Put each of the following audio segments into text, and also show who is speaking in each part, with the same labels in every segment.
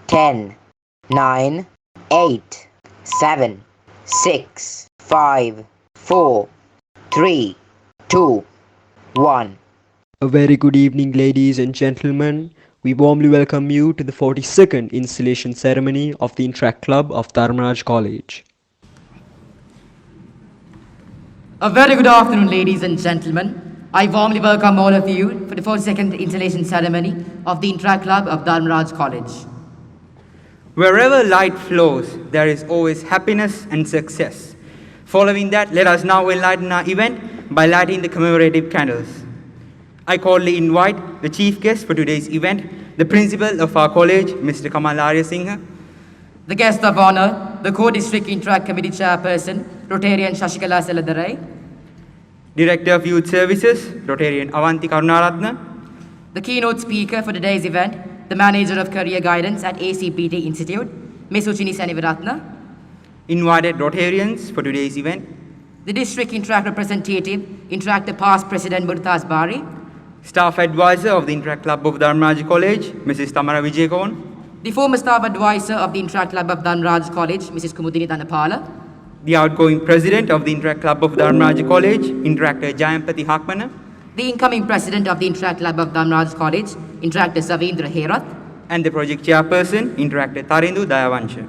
Speaker 1: 10, 9, 8, 7, 6, 5, 4, 3, 2, 1.
Speaker 2: A very good evening, ladies and gentlemen. We warmly welcome you to the 42nd installation ceremony of the Interact Club of DHARMARAJA College.
Speaker 3: A very good afternoon, ladies and gentlemen. I warmly welcome all of you for the 42nd installation ceremony of the Interact Club of DHARMARAJA College.
Speaker 4: Wherever light flows, there is always happiness and success. Following that, let us now enlighten our event by lighting the commemorative candles. I cordially invite the chief guest for today's event, the principal of our college, Mr. Kamal Singh.
Speaker 3: The guest of honor, the Co-District Interact Committee Chairperson, Rotarian Shashikala Seladarai.
Speaker 4: Director of Youth Services, Rotarian Avanti Karunaratna.
Speaker 3: The keynote speaker for today's event, the Manager of Career Guidance at ACPT Institute, Ms. Uchini Sanivaratna.
Speaker 4: Invited Rotarians for today's event.
Speaker 3: The District Interact Representative, Interact Past President Murtaz Bari.
Speaker 4: Staff Advisor of the Interact Club of DHARMARAJA College, Mrs. Tamara Vijayakon.
Speaker 3: The former Staff Advisor of the Interact Club of DHARMARAJA College, Mrs. Kumudini Dhanapala.
Speaker 4: The outgoing President of the Interact Club of DHARMARAJA College, Interactor Jayampati Hakmana.
Speaker 3: The incoming President of the Interact Club of DHARMARAJA College, Interactor Savindra Herath.
Speaker 4: And the Project Chairperson, Interactor Tarindu Dayavansha.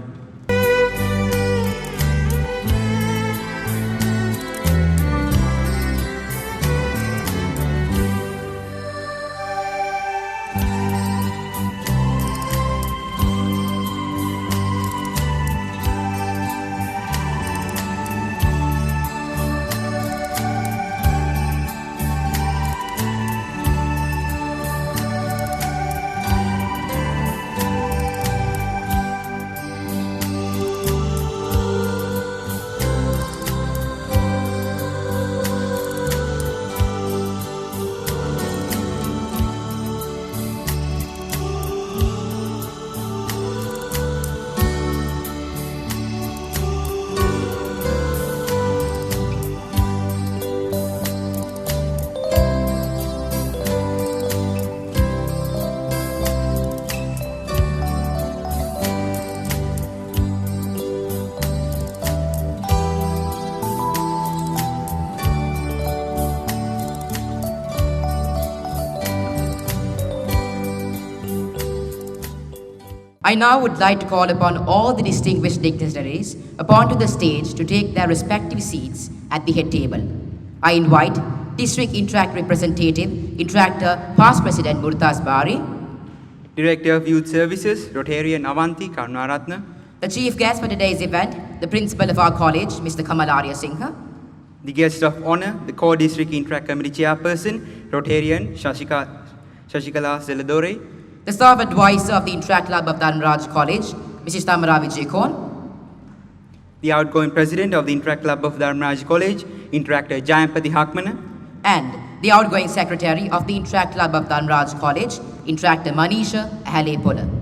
Speaker 3: I now would like to call upon all the distinguished dignitaries upon to the stage to take their respective seats at the head table. I invite District Interact Representative, Interactor Past President Murtaz Bari.
Speaker 4: Director of Youth Services, Rotarian Avanti Karunaratna.
Speaker 3: The chief guest for today's event, the principal of our college, Mr. Kamal Singh.
Speaker 4: The guest of honor, the Co-District Interact Committee Chairperson, Rotarian Shashikala Zeladore.
Speaker 3: The staff advisor of the Interact Club of DHARMARAJA College, Mrs. Tamara Vijayakon.
Speaker 4: The outgoing President of the Interact Club of DHARMARAJA College, Interactor Jayampati Hakmana.
Speaker 3: And the outgoing Secretary of the Interact Club of DHARMARAJA College, Interactor Manisha Ahalepola.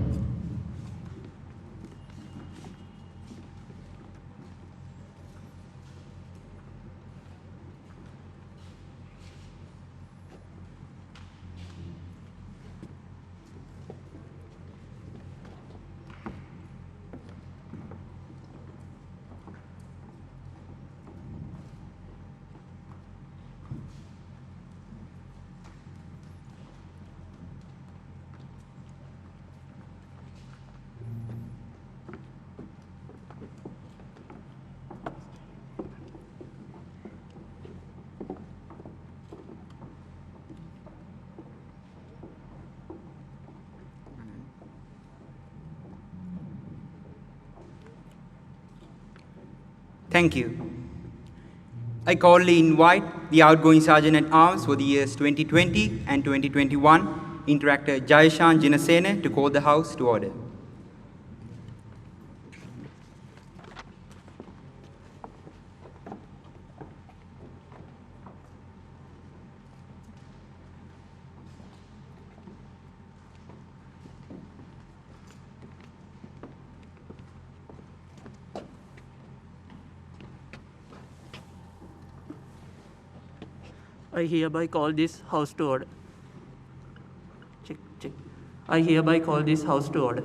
Speaker 4: Thank you. I cordially invite the outgoing Sergeant-at-Arms for the years 2020 and 2021, Interactor Jayashan Jinasene, to call the House to order.
Speaker 5: I hereby call this House to order. Check. I hereby call this House to order.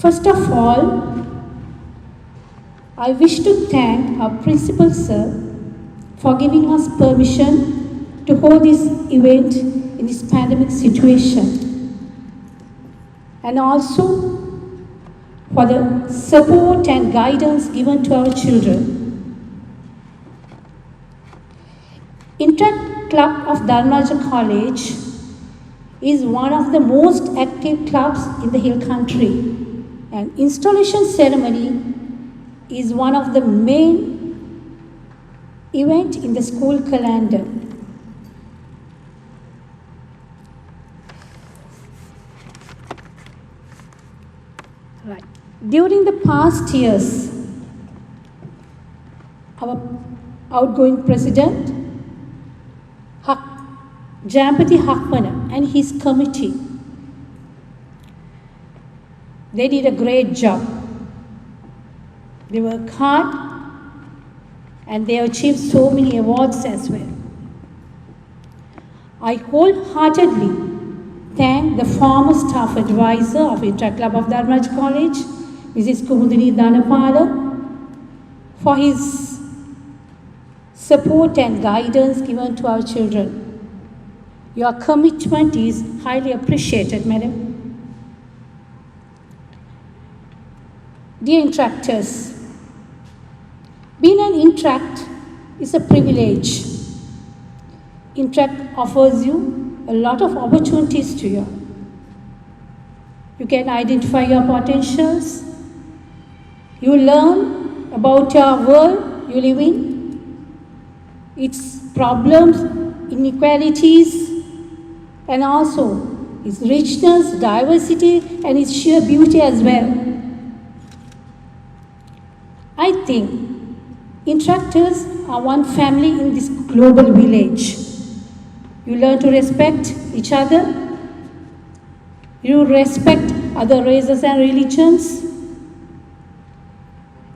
Speaker 6: First of all, I wish to thank our principal sir for giving us permission to hold this event in this pandemic situation, and also for the support and guidance given to our children. Interact Club of DHARMARAJA College is one of the most active clubs in the hill country, and installation ceremony is one of the main event in the school calendar. Right. During the past years, our outgoing president, Jampati Hakmana, and his committee, they did a great job. They worked hard and they achieved so many awards as well. I wholeheartedly thank the former staff advisor of Interact Club of DHARMARAJA College, Mrs. Kumudini Dhanapala, for his support and guidance given to our children. Your commitment is highly appreciated, madam. Dear Interactors, being an Interact is a privilege. Interact offers you a lot of opportunities to you. You can identify your potentials. You learn about your world you live in, its problems, inequalities, and also its richness, diversity, and its sheer beauty as well. I think Interactors are one family in this global village. You learn to respect each other. You respect other races and religions.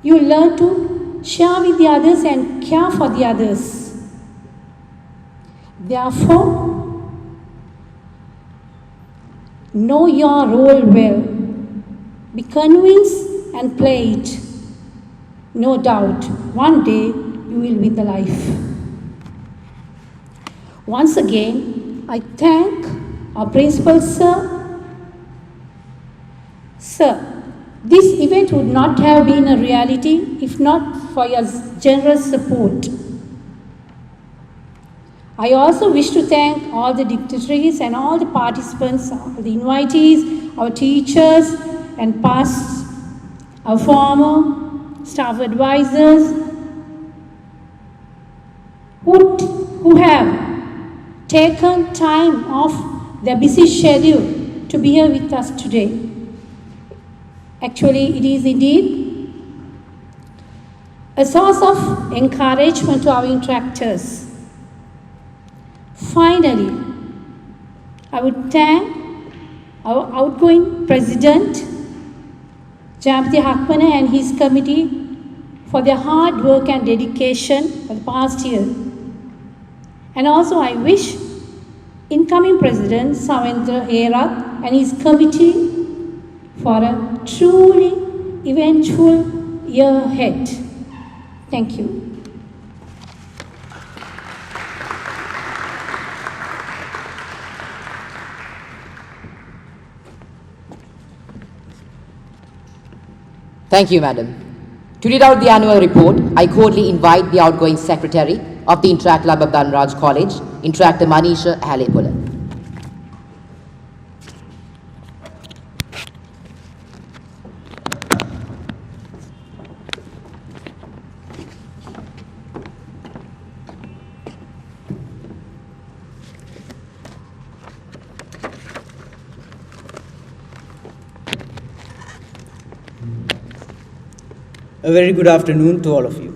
Speaker 6: You learn to share with the others and care for the others. Therefore, know your role well. Be convinced and play it. No doubt, one day you will win the life. Once again, I thank our principal sir. Sir, this event would not have been a reality if not for your generous support. I also wish to thank all the dignitaries and all the participants, the invitees, our teachers and past, our former staff advisors who have taken time off their busy schedule to be here with us today. Actually, it is indeed a source of encouragement to our Interactors. Finally, I would thank our outgoing president, Jampati Hakmana, and his committee for their hard work and dedication for the past year. And also I wish incoming President Savendra Herat and his committee for a truly eventful year ahead. Thank you.
Speaker 3: Thank you, madam. To read out the annual report, I cordially invite the outgoing secretary of the Interact Club of DHARMARAJA College, Interactor Manisha Halepula.
Speaker 4: A very good afternoon to all of you.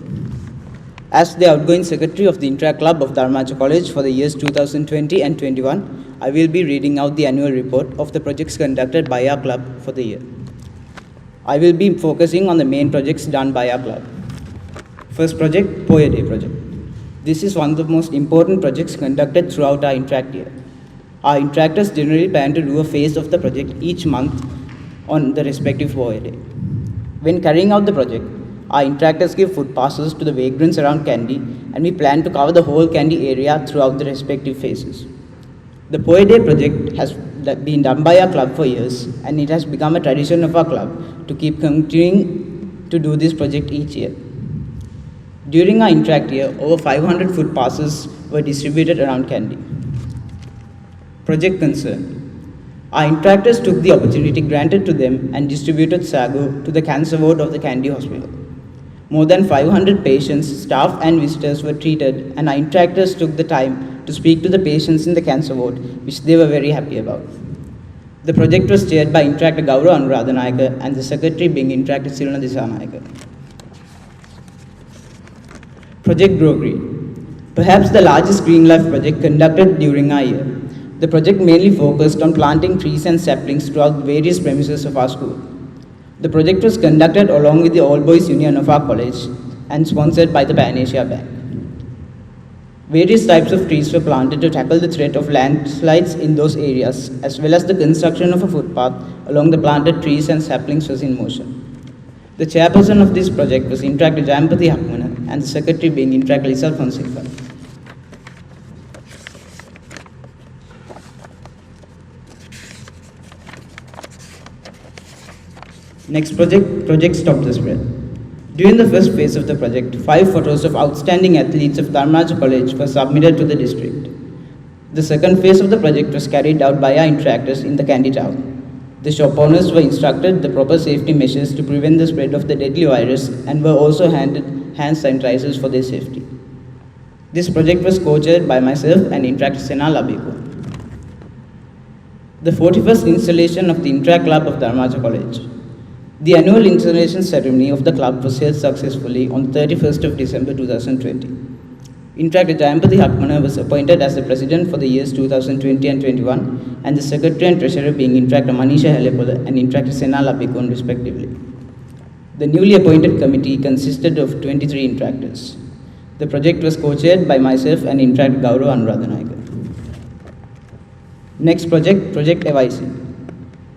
Speaker 4: As the outgoing secretary of the Interact Club of DHARMARAJA College for the years 2020 and 21, I will be reading out the annual report of the projects conducted by our club for the year. I will be focusing on the main projects done by our club. First project, Poet Day project. This is one of the most important projects conducted throughout our Interact year. Our Interactors generally plan to do a phase of the project each month
Speaker 7: on the respective void. When carrying out the project, our interactors give foot passes to the vagrants around Kandy, and we plan to cover the whole Kandy area throughout the respective phases. The Poe Day project has been done by our club for years, and it has become a tradition of our club to keep continuing to do this project each year. During our Interact year, over 500 foot passes were distributed around Kandy. Project Concern. Our interactors took the opportunity granted to them and distributed sagu to the cancer ward of the Kandy Hospital. More than 500 patients, staff and visitors were treated, and our interactors took the time to speak to the patients in the cancer ward, which they were very happy about. The project was chaired by Interactor Gaurav Anuradhanayaka and the secretary being Interactor Siluna Disanayaka. Project Grow Green. Perhaps the largest green life project conducted during our year. The project mainly focused on planting trees and saplings throughout various premises of our school. The project was conducted along with the All Boys Union of our college and sponsored by the Pan Asia Bank. Various types of trees were planted to tackle the threat of landslides in those areas, as well as the construction of a footpath along the planted trees and saplings was in motion. The chairperson of this project was Interactor Jayampati Hakmana and the secretary being Interactor Lisa Fonseca. Next project, Project Stop the Spread. During the first phase of the project, 5 photos of outstanding athletes of DHARMARAJA College were submitted to the district. The second phase of the project was carried out by our interactors in the Kandy town. The shop owners were instructed the proper safety measures to prevent the spread of the deadly virus and were also handed hand sanitizers for their safety. This project was co-chaired by myself and Interactor Sena Labiko. The 41st installation of the Interact Club of DHARMARAJA College. The annual installation ceremony of the club was held successfully on the 31st of December 2020. Interactor Jayampati Hakmana was appointed as the president for the years 2020 and 21, and the secretary and treasurer being Interactor Manisha Helepola and Interactor Sena Lapikon respectively. The newly appointed committee consisted of 23 interactors. The project was co-chaired by myself and Interactor Gaurav Anuradhanayaka. Next project, Project Evicin.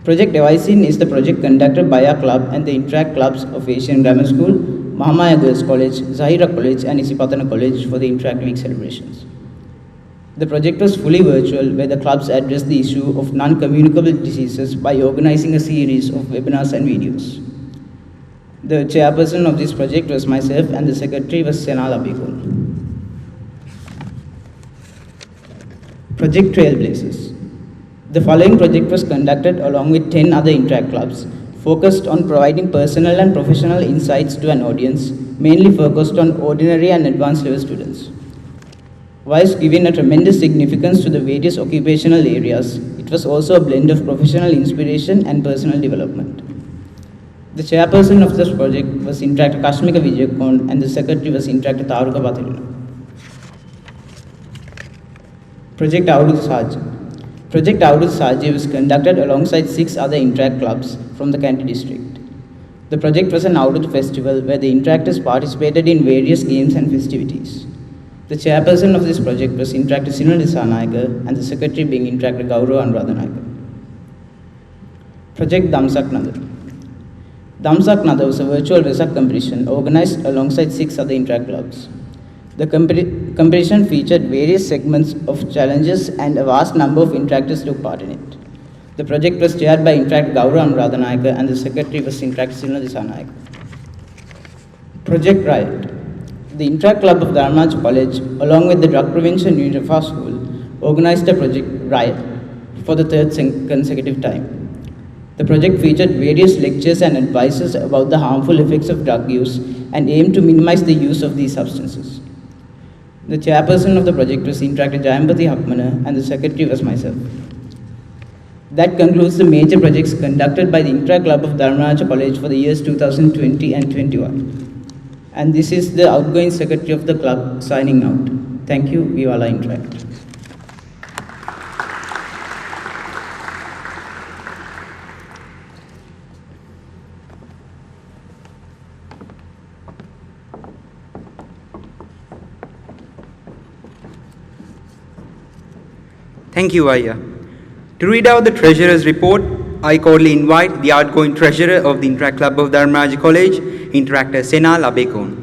Speaker 7: Project Evicin is the project conducted by our club and the Interact clubs of Asian Grammar School, Mahamaya Girls College, Zahira College and Isipatana College for the Interact Week celebrations. The project was fully virtual, where the clubs addressed the issue of non-communicable diseases by organizing a series of webinars and videos. The chairperson of this project was myself and the secretary was Sena Labikon. Project Trailblazers. The following project was conducted along with 10 other Interact clubs, focused on providing personal and professional insights to an audience, mainly focused on ordinary and advanced level students. Whilst giving a tremendous significance to the various occupational areas, it was also a blend of professional inspiration and personal development. The chairperson of this project was Interactor Kashmika Vijayakon and the secretary was Interactor Taruka Bathirina. Project Audut Sahaja. Project Audut Sahaja was conducted alongside 6 other Interact clubs from the Kandy district. The project was an Audut festival where the interactors participated in various games and festivities. The chairperson of this project was Interactor Siluna Disanayaka and the secretary being Interactor Gaurav Anuradhanayaka. Project Damsak Nadar. Damsak Nadar was a virtual Vesak competition organized alongside 6 other Interact clubs. The competition featured various segments of challenges and a vast number of interactors took part in it. The project was chaired by Interactor Gaurav Anuradhanayaka and the secretary was Interactor Siluna Disanayaka. Project Riot. The Interact Club of DHARMARAJA College, along with the Drug Prevention Unit of our school, organized a Project Riot for the 3rd consecutive time. The project featured various lectures and advices about the harmful effects of drug use and aimed to minimize the use of these substances. The chairperson of the project was Interactor Jayampati Hakmana and the secretary was myself. That concludes the major projects conducted by the Interact Club of DHARMARAJA College for the years 2020 and 21. And this is the outgoing secretary of the club signing out. Thank you, we all are Interact.
Speaker 4: Thank you, Aya. To read out the Treasurer's report, I cordially invite the outgoing treasurer of the Interact Club of DHARMARAJA College, Interactor Sena Labekon.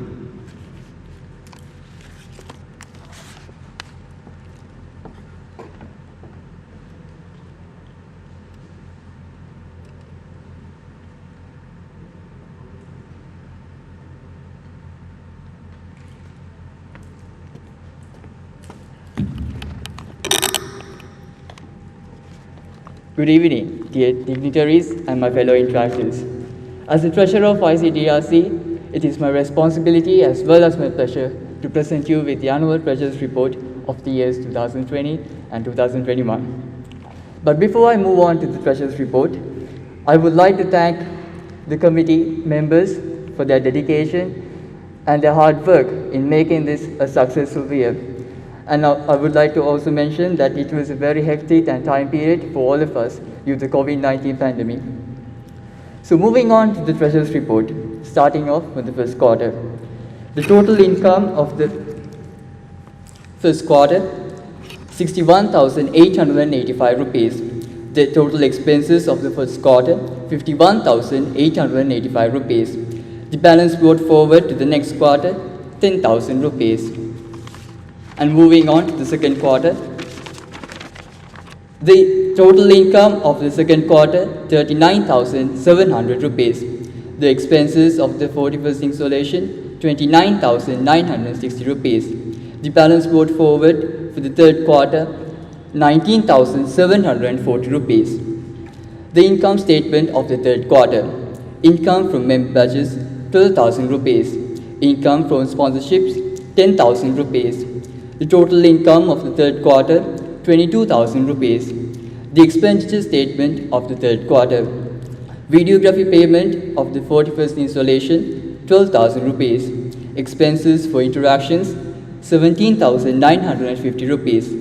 Speaker 8: Good evening, dear dignitaries and my fellow interactors. As the treasurer of ICDRC, it is my responsibility as well as my pleasure to present you with the annual treasurer's report of the years 2020 and 2021. But before I move on to the treasurer's report, I would like to thank the committee members for their dedication and their hard work in making this a successful year. And I would like to also mention that it was a very hectic and time period for all of us due to the COVID-19 pandemic. So moving on to the treasurer's report, starting off with the first quarter. The total income of the first quarter, 61,885 rupees. The total expenses of the first quarter, 51,885 rupees. The balance brought forward to the next quarter, 10,000 rupees. And moving on to the second quarter, the total income of the second quarter, 39,700 rupees. The expenses of the 41st installation, 29,960 rupees. The balance brought forward for the third quarter, 19,740 rupees. The income statement of the third quarter. Income from member badges, 12,000 rupees. Income from sponsorships, 10,000 rupees. The total income of the third quarter, 22,000 rupees. The expenditure statement of the third quarter. Videography payment of the 41st installation, 12,000 rupees. Expenses for interactions, 17,950 rupees.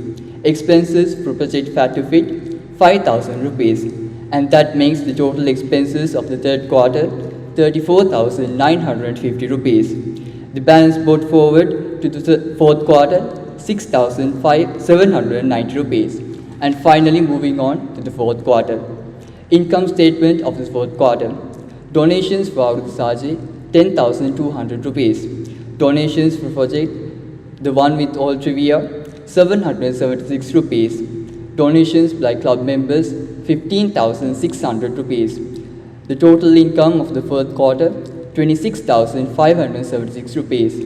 Speaker 8: Expenses for project Fat to Fit, 5,000 rupees. And that makes the total expenses of the third quarter, 34,950 rupees. The balance brought forward to the fourth quarter, 6,790 rupees. And finally moving on to the fourth quarter. Income statement of the fourth quarter. Donations for DHARMARAJA, 10,200 rupees. Donations for project The One with All Trivia, 776 rupees. Donations by club members, 15,600 rupees. The total income of the fourth quarter, 26,576 rupees.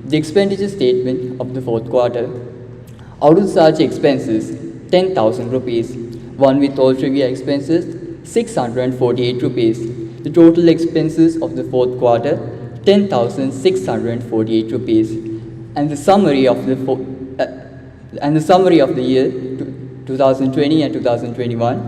Speaker 8: The expenditure statement of the fourth quarter. Out of such expenses, 10,000 rupees. One with all trivia expenses, 648 rupees. The total expenses of the fourth quarter, 10,648 rupees. And the summary of the year 2020 and 2021.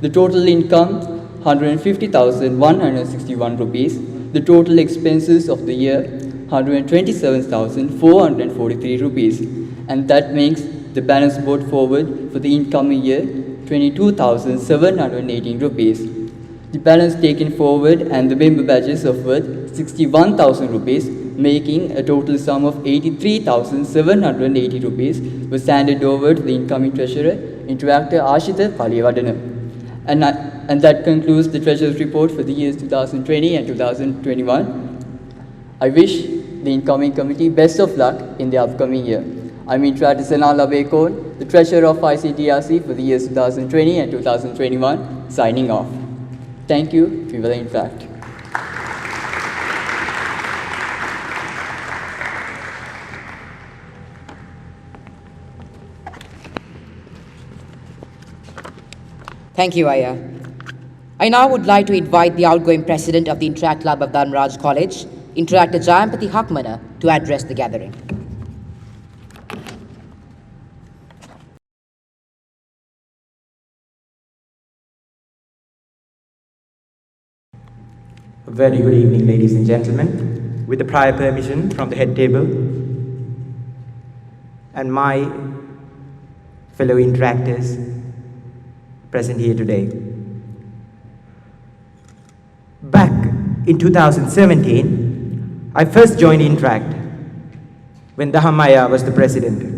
Speaker 8: The total income, 150,161 rupees. The total expenses of the year, 127,443 rupees, and that makes the balance brought forward for the incoming year, 22,718 rupees. The balance taken forward and the member badges of worth 61,000 rupees, making a total sum of 83,780 rupees, was handed over to the incoming treasurer, Interactor Ashita Paliyavadana. And that concludes the treasurer's report for the years 2020 and 2021. I wish the incoming committee best of luck in the upcoming year. I'm Interactor Sena Labekon, the treasurer of ICDRC for the years 2020 and 2021, signing off. Thank you. We will interact.
Speaker 3: Thank you, Aya. I now would like to invite the outgoing president of the Interact Club of DHARMARAJA College, Interactor Jayampati Hakmana, to address the gathering.
Speaker 9: A very good evening, ladies and gentlemen. With the prior permission from the head table and my fellow interactors present here today. Back in 2017, I first joined Interact when Dahamaya was the president.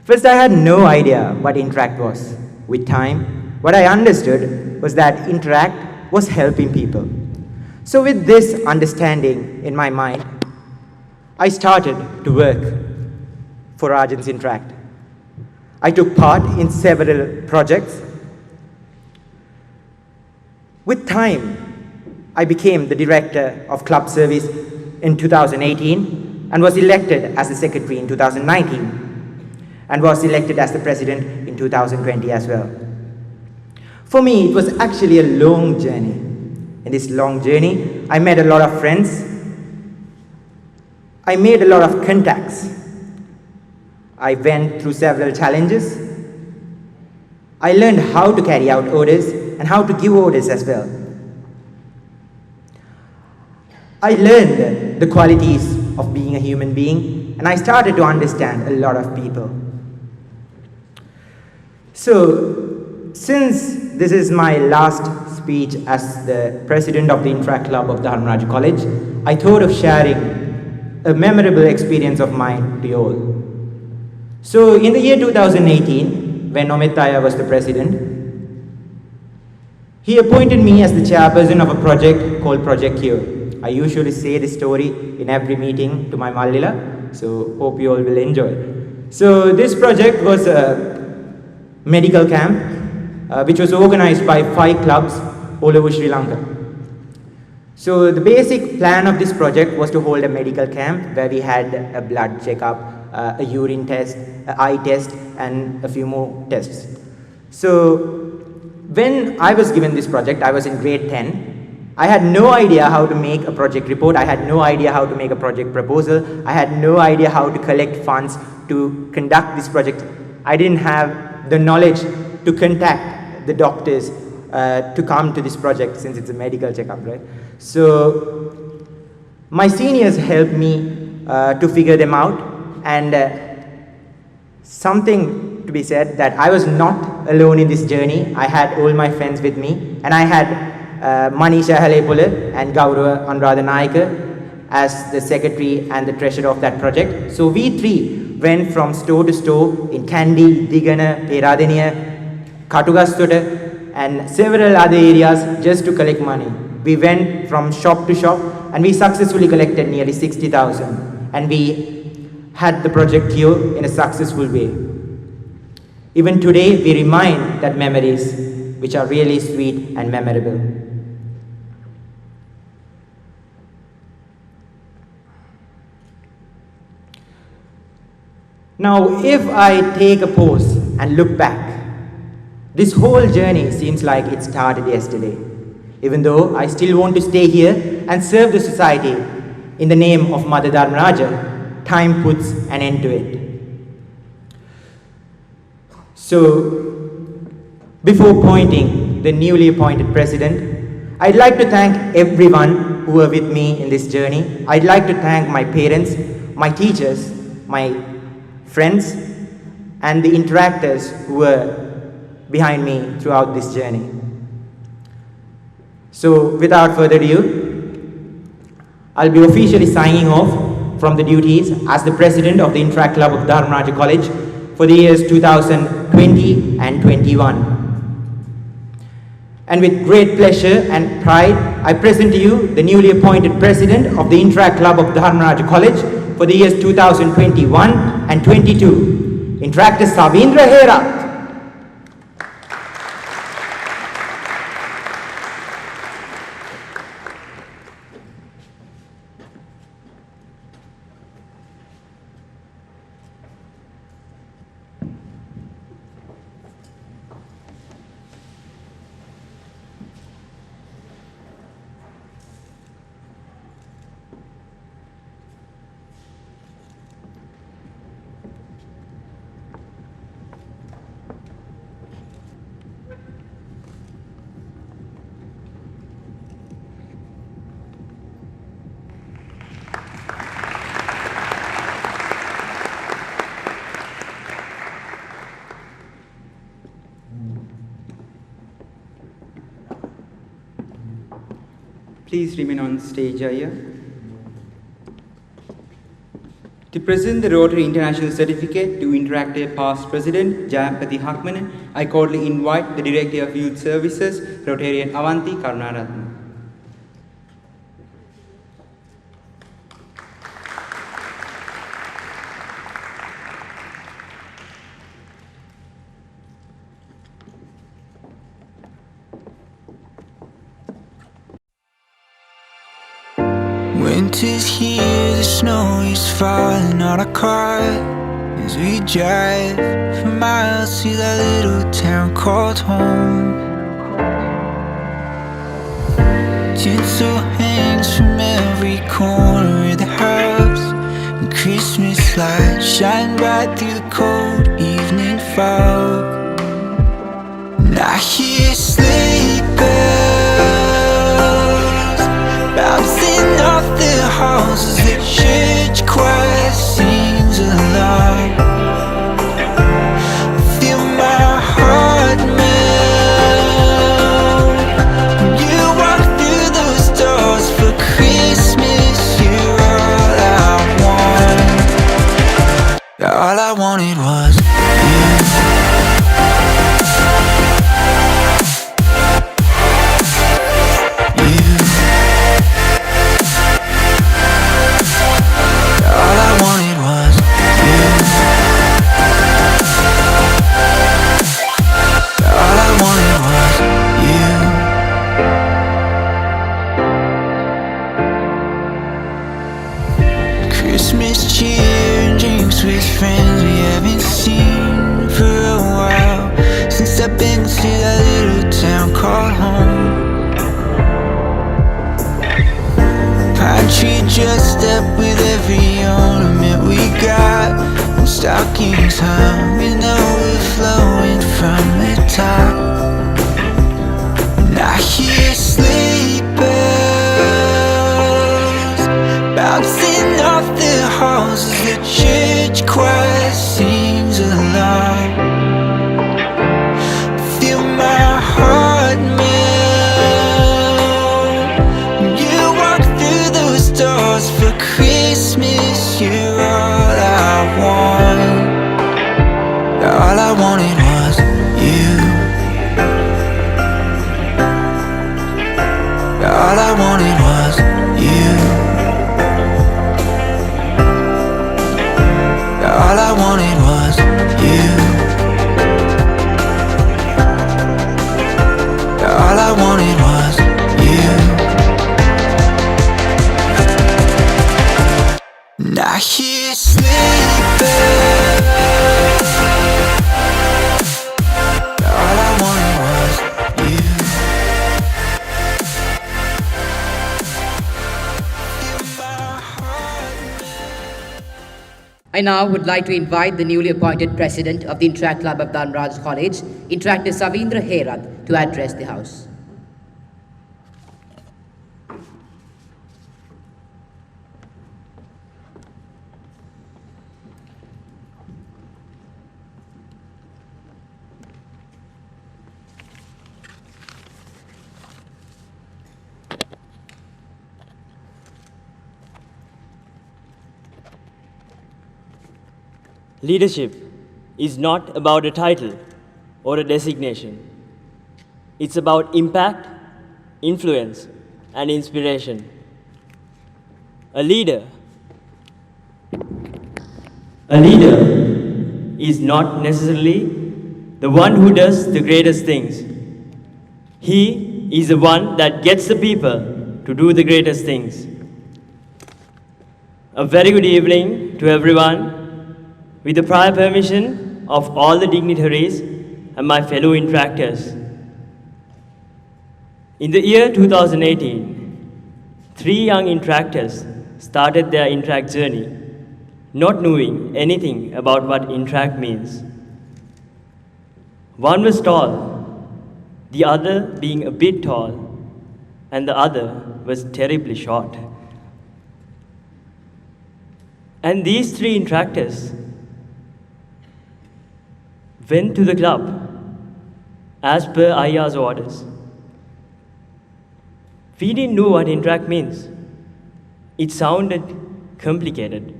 Speaker 9: First, I had no idea what Interact was. With time, what I understood was that Interact was helping people. So with this understanding in my mind, I started to work for Rajan's Interact. I took part in several projects. With time, I became the director of club service in 2018 and was elected as the secretary in 2019 and was elected as the president in 2020 as well. For me, it was actually a long journey. In this long journey, I met a lot of friends. I made a lot of contacts. I went through several challenges. I learned how to carry out orders and how to give orders as well. I learned the qualities of being a human being, and I started to understand a lot of people. So, since this is my last speech as the president of the Interact Club of DHARMARAJA College, I thought of sharing a memorable experience of mine to you all. So, in the year 2018, when Ometaya was the president, he appointed me as the chairperson of a project called Project Cure. I usually say this story in every meeting to my Mallila, so hope you all will enjoy. So this project was a medical camp which was organized by 5 clubs all over Sri Lanka. So the basic plan of this project was to hold a medical camp where we had a blood checkup, a urine test, an eye test, and a few more tests. So when I was given this project, I was in grade 10. I had no idea how to make a project report. I had no idea how to make a project proposal. I had no idea how to collect funds to conduct this project. I didn't have the knowledge to contact the doctors to come to this project since it's a medical checkup, right? So my seniors helped me to figure them out, and something to be said that I was not alone in this journey. I had all my friends with me, and I had Manisha Halepula and Gaurav Anuradha Nayaka as the secretary and the treasurer of that project. So we 3 went from store to store in Kandy, Digana, Peradeniya, Katugastota, and several other areas just to collect money. We went from shop to shop and we successfully collected nearly 60,000, and we had the project Cure in a successful way. Even today, we remind that memories which are really sweet and memorable. Now, if I take a pause and look back, this whole journey seems like it started yesterday. Even though I still want to stay here and serve the society in the name of Mother Dharmaraja, time puts an end to it. So, before appointing the newly appointed president, I'd like to thank everyone who were with me in this journey. I'd like to thank my parents, my teachers, my friends, and the interactors who were behind me throughout this journey. So, without further ado, I'll be officially signing off from the duties as the president of the Interact Club of DHARMARAJA College for the years 2020 and 21. And with great pleasure and pride, I present to you the newly appointed president of the Interact Club of DHARMARAJA College for the years 2021 and 22, Interactor Savindra Hera.
Speaker 4: Please remain on stage, Aya. To present the Rotary International Certificate to Interactive past President Jayampati Hakmanan, I cordially invite the Director of Youth Services, Rotarian Avanti Karunaratne.
Speaker 10: Winter's here, the snow is falling on our car as we drive for miles to that little town called home. Tinsel hangs from every corner of the house, and Christmas lights shine bright through the cold evening fog. And I hear sleigh bells bouncing off the halls as the church choir sings along. Feel my heart melt when you walk through those doors. For Christmas, you're all I want. All I wanted was you. Christmas cheer and drinks with friends we haven't seen for a while, since I've been to that little town called home. Pine tree dressed up with every ornament we got, and stockings hung and overflowing from the top. And I hear sleigh bells bouncing off the halls as the church choir sings along. Feel my heart melt when you walk through those doors. For Christmas, you're all I want. All I wanted was you. All I wanted was you. All I wanted was you. All I wanted was you. And I hear sleigh bells. All I wanted was you.
Speaker 3: I now would like to invite the newly appointed President of the Interact Club of Dharmaraj College, Interactor Savindra Herath, to address the House.
Speaker 11: Leadership is not about a title or a designation. It's about impact, influence, and inspiration. A leader is not necessarily the one who does the greatest things. He is the one that gets the people to do the greatest things. A very good evening to everyone. With the prior permission of all the dignitaries and my fellow interactors. In the year 2018, 3 young interactors started their Interact journey, not knowing anything about what Interact means. One was tall, the other being a bit tall, and the other was terribly short. And these 3 interactors went to the club as per Aya's orders. We didn't know what Interact means. It sounded complicated,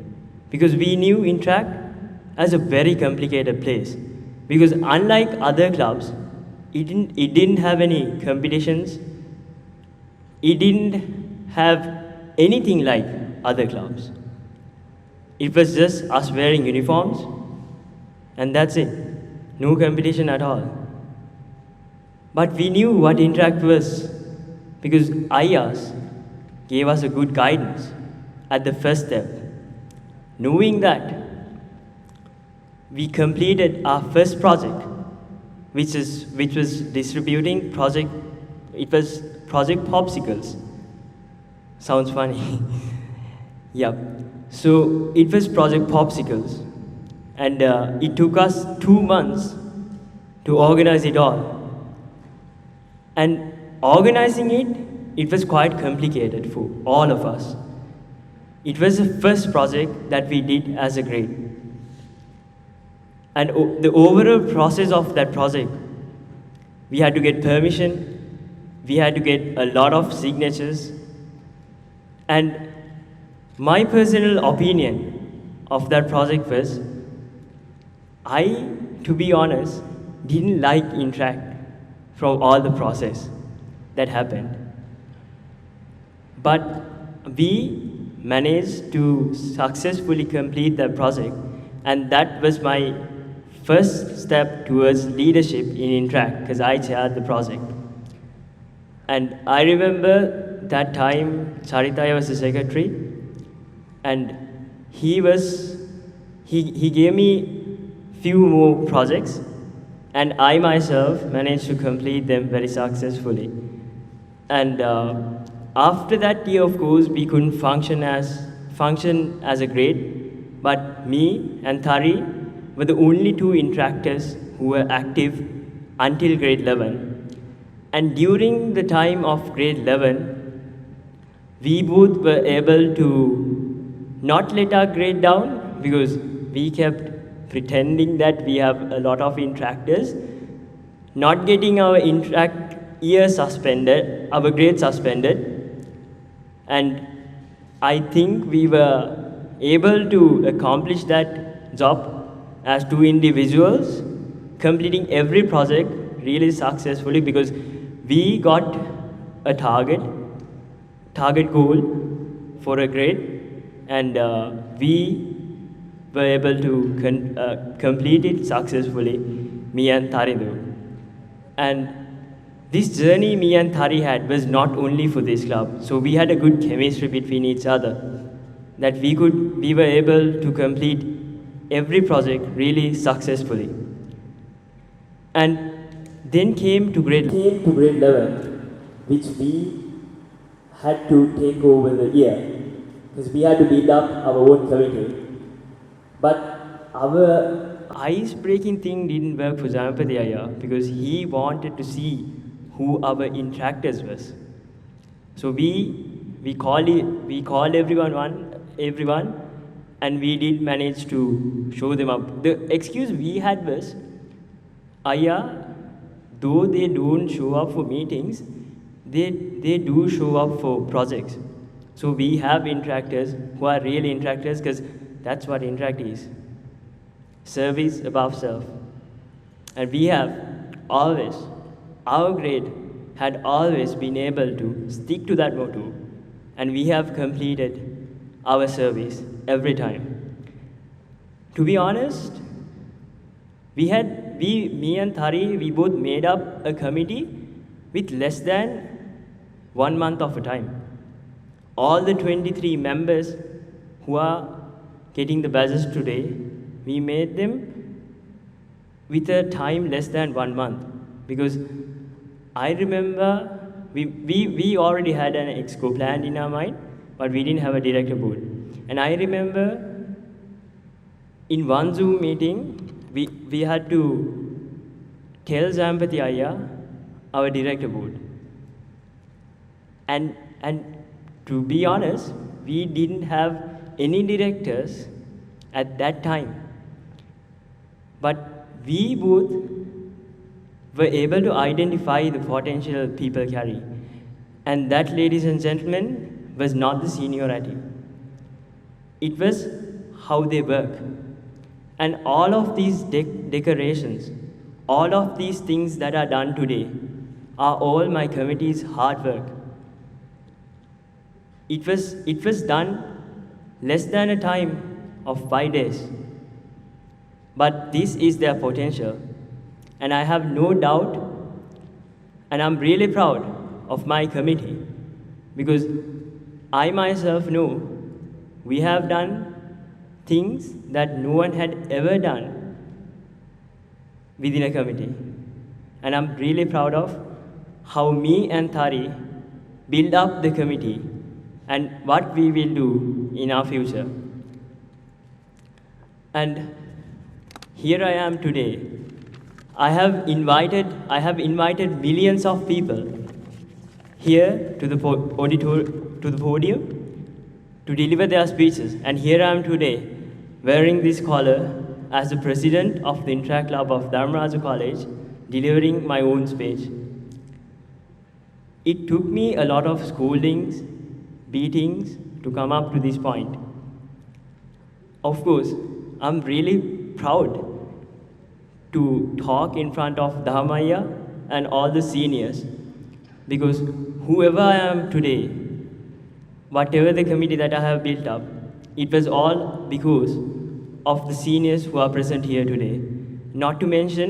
Speaker 11: because we knew Interact as a very complicated place. Because unlike other clubs, it didn't have any competitions. It didn't have anything like other clubs. It was just us wearing uniforms, and that's it. No competition at all. But we knew what Interact was, because IAS gave us a good guidance at the first step. Knowing that, we completed our first project, which was distributing project. It was Project Popsicles. Sounds funny. Yep. So it was Project Popsicles, and it took us 2 months to organize it all. And organizing it was quite complicated for all of us. It was the first project that we did as a grade. And the overall process of that project, we had to get permission, we had to get a lot of signatures, and my personal opinion of that project was, to be honest, didn't like Interact from all the process that happened. But we managed to successfully complete that project, and that was my first step towards leadership in Interact, because I chaired the project. And I remember that time Charitaya was the secretary, and he gave me few more projects, and I myself managed to complete them very successfully. And after that year, of course, we couldn't function as a grade, but me and Thari were the only 2 interactors who were active until grade 11. And during the time of grade 11, we both were able to not let our grade down, because we kept pretending that we have a lot of interactors, not getting our Interact year suspended, our grade suspended. And I think we were able to accomplish that job as 2 individuals, completing every project really successfully, because we got a target goal for a grade, and we were able to complete it successfully, me and Tharidu. And this journey me and Thari had was not only for this club, so we had a good chemistry between each other, that we were able to complete every project really successfully. And then came to grade
Speaker 12: 11, which we had to take over the year, because we had to build up our own committee. But our
Speaker 11: ice-breaking thing didn't work for Janapathi Ayya, because he wanted to see who our interactors was. So we called everyone, and we did manage to show them up. The excuse we had was, Ayya, though they don't show up for meetings, they do show up for projects. So we have interactors who are real interactors, because that's what Interact is. Service above self. And we have always, our grade had always been able to stick to that motto, and we have completed our service every time. To be honest, me and Thari, we both made up a committee with less than 1 month of a time. All the 23 members who are getting the badges today, we made them with a time less than 1 month, because I remember we already had an exco planned in our mind, but we didn't have a director board. And I remember in one Zoom meeting, we had to tell Janapathi Ayya our director board. And to be honest, we didn't have any directors at that time. But we both were able to identify the potential people carry. And that, ladies and gentlemen, was not the seniority. It was how they work. And all of these decorations, all of these things that are done today are all my committee's hard work. It was done less than a time of 5 days. But this is their potential. And I have no doubt, and I'm really proud of my committee, because I myself know we have done things that no one had ever done within a committee. And I'm really proud of how me and Thari build up the committee and what we will do in our future. And here I am today. I have invited millions of people here to the podium to deliver their speeches. And here I am today, wearing this collar as the president of the Interact Club of DHARMARAJA College, delivering my own speech. It took me a lot of scoldings, beatings to come up to this point. Of course, I'm really proud to talk in front of Dharmaya and all the seniors, because whoever I am today, whatever the committee that I have built up, it was all because of the seniors who are present here today. Not to mention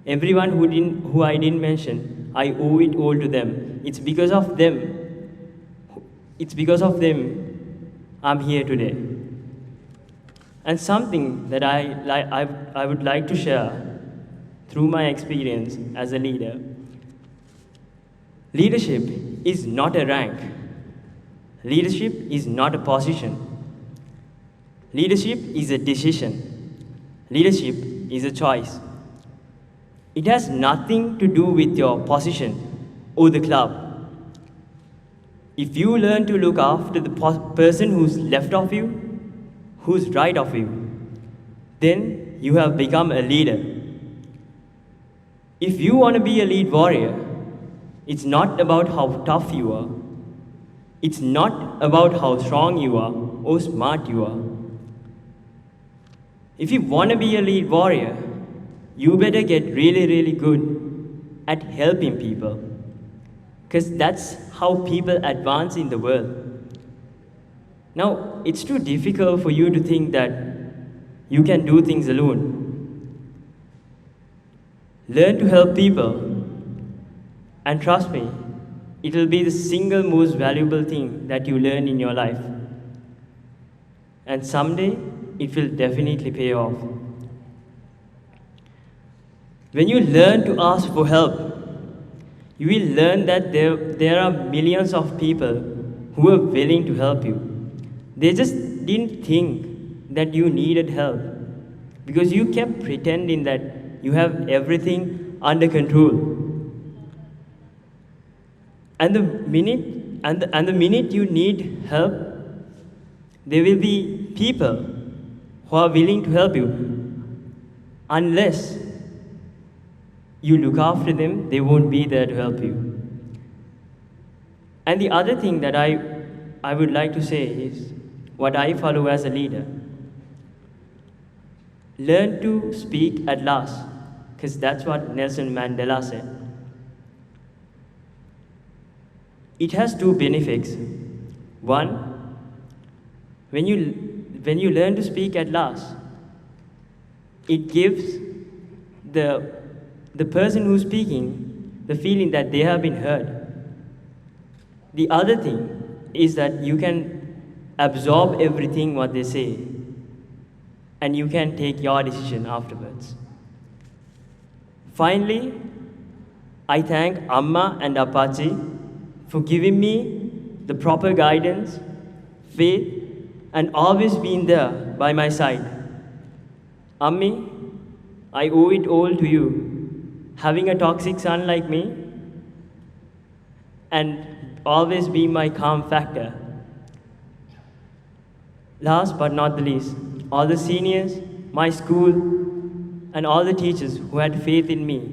Speaker 11: everyone who I didn't mention, I owe it all to them. It's because of them I'm here today. And something that I would like to share through my experience as a leader. Leadership is not a rank. Leadership is not a position. Leadership is a decision. Leadership is a choice. It has nothing to do with your position or the club. If you learn to look after the person who's left of you, who's right of you, then you have become a leader. If you want to be a lead warrior, it's not about how tough you are. It's not about how strong you are or smart you are. If you want to be a lead warrior, you better get really, really good at helping people, because that's how people advance in the world. Now, it's too difficult for you to think that you can do things alone. Learn to help people, and trust me, it will be the single most valuable thing that you learn in your life. And someday, it will definitely pay off. When you learn to ask for help, you will learn that there are millions of people who are willing to help you. They just didn't think that you needed help because you kept pretending that you have everything under control. And the minute you need help, there will be people who are willing to help you. Unless you look after them, they won't be there to help you. And the other thing that I would like to say is what I follow as a leader. Learn to speak at last, because that's what Nelson Mandela said. It has two benefits. One, when you learn to speak at last, it gives the person who's speaking the feeling that they have been heard. The other thing is that you can absorb everything what they say, and you can take your decision afterwards. Finally, I thank Amma and Apache for giving me the proper guidance, faith, and always being there by my side. Ammi, I owe it all to you, having a toxic son like me, and always being my calm factor. Last but not the least, all the seniors, my school, and all the teachers who had faith in me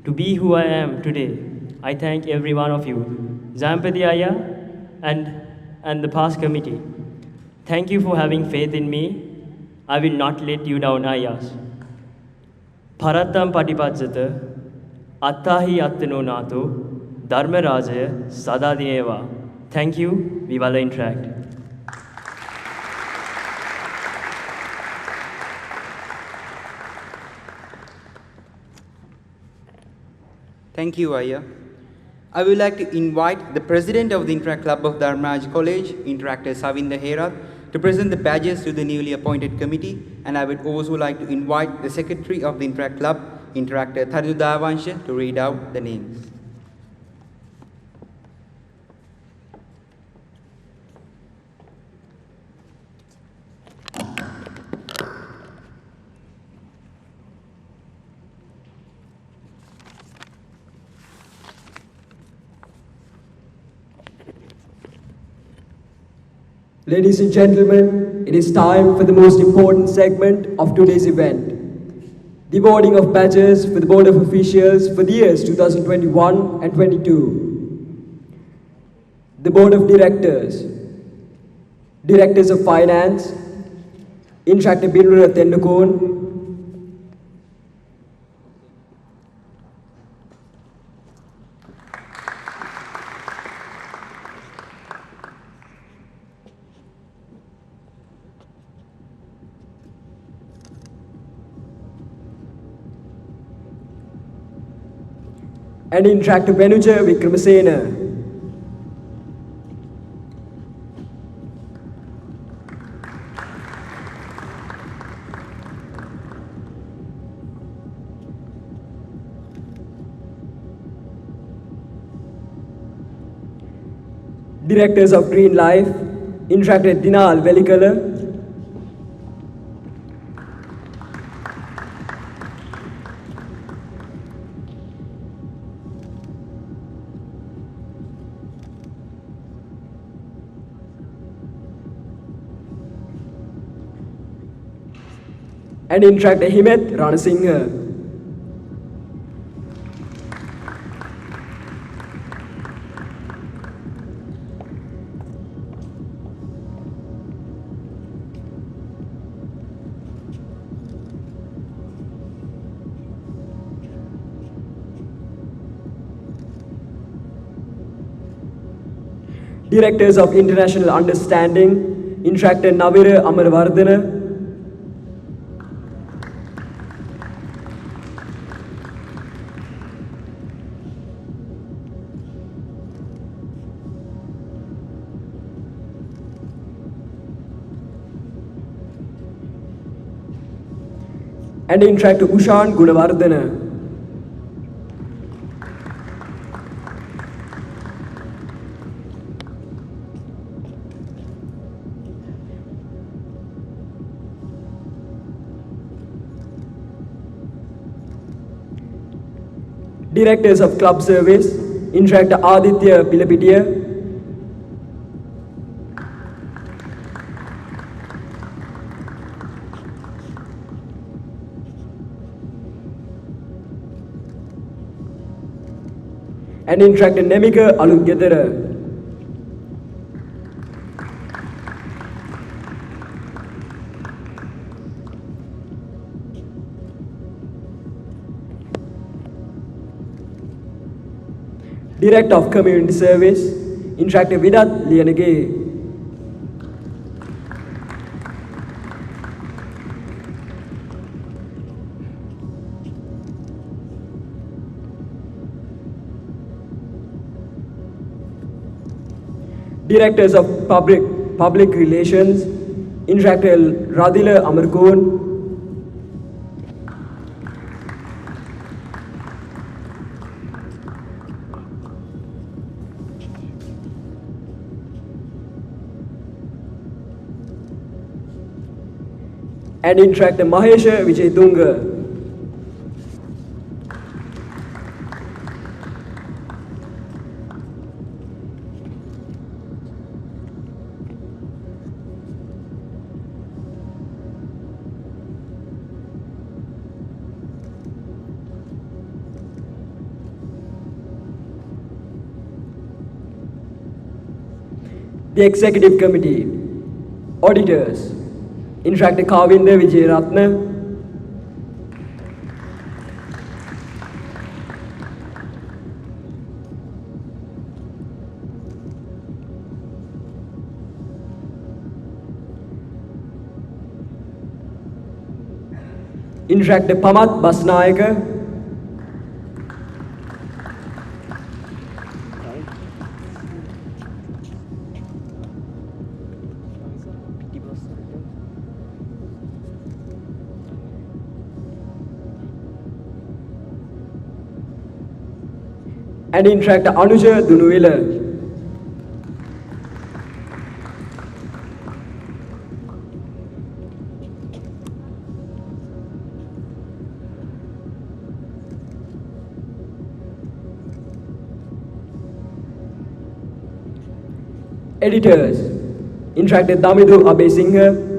Speaker 11: to be who I am today, I thank every one of you. Zampati Aya and the past committee, thank you for having faith in me I will not let you down, Ayas. Paratam patipajjata attahi attano nato dharmarajaya sadadineva. Thank you. We will interact.
Speaker 4: Thank you, Aya. I would like to invite the President of the Interact Club of Dharmaraj College, Interactor Savinda Herat, to present the badges to the newly appointed committee, and I would also like to invite the Secretary of the Interact Club, Interactor Tharidu Davansha, to read out the names.
Speaker 2: Ladies and gentlemen, it is time for the most important segment of today's event. The awarding of badges for the Board of Officials for the years 2021 and 22. The Board of Directors, Directors of Finance, Interactor Binura Tendukon, and Interactor Benuja Vikramasena. Directors of Green Life, Interactor Dinal Velikala, and Interactor Himet Ranasinghe. Directors of International Understanding, Interactor Navira Amarvardhana, and Interactor Ushan Gunavardhana. Directors of Club Service, Interactor Aditya Pilapitiya, and Interactor Nemika Alugedara. Director of Community Service, Interactor Vidat Lianage. Directors of Public Relations, Interactor Radila Amarkon, and Interactor Mahesha Vijay Dunga. The Executive Committee, Auditors, Interactive Kavinda Vijayaratna. Interactive Pamat Basnayaka. And Interactive Anuja Dunuila. Editors, Interactive Damidu Abesingha.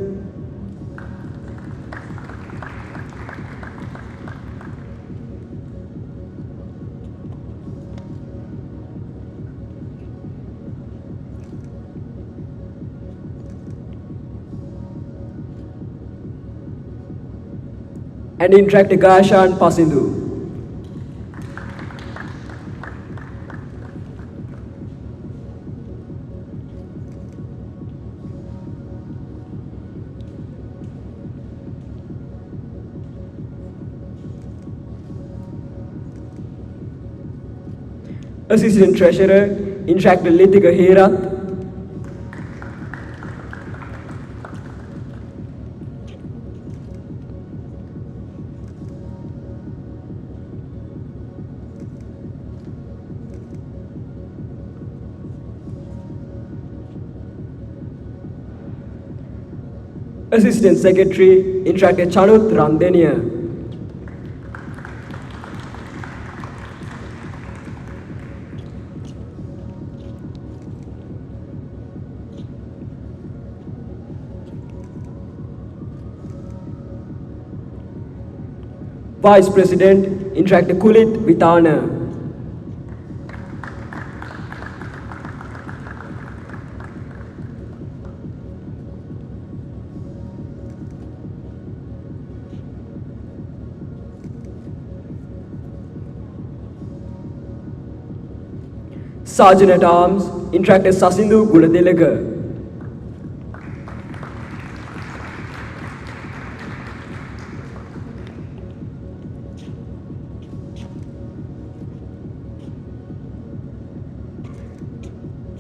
Speaker 2: And Interactive Gashan Pasindu. Assistant Treasurer, Interactive Litika Herat. Assistant Secretary, Interactive Chanut Randenia. Vice President, Interactive Kulit Vitana. Sergeant at Arms, Interactive Sasindu Guladelaga.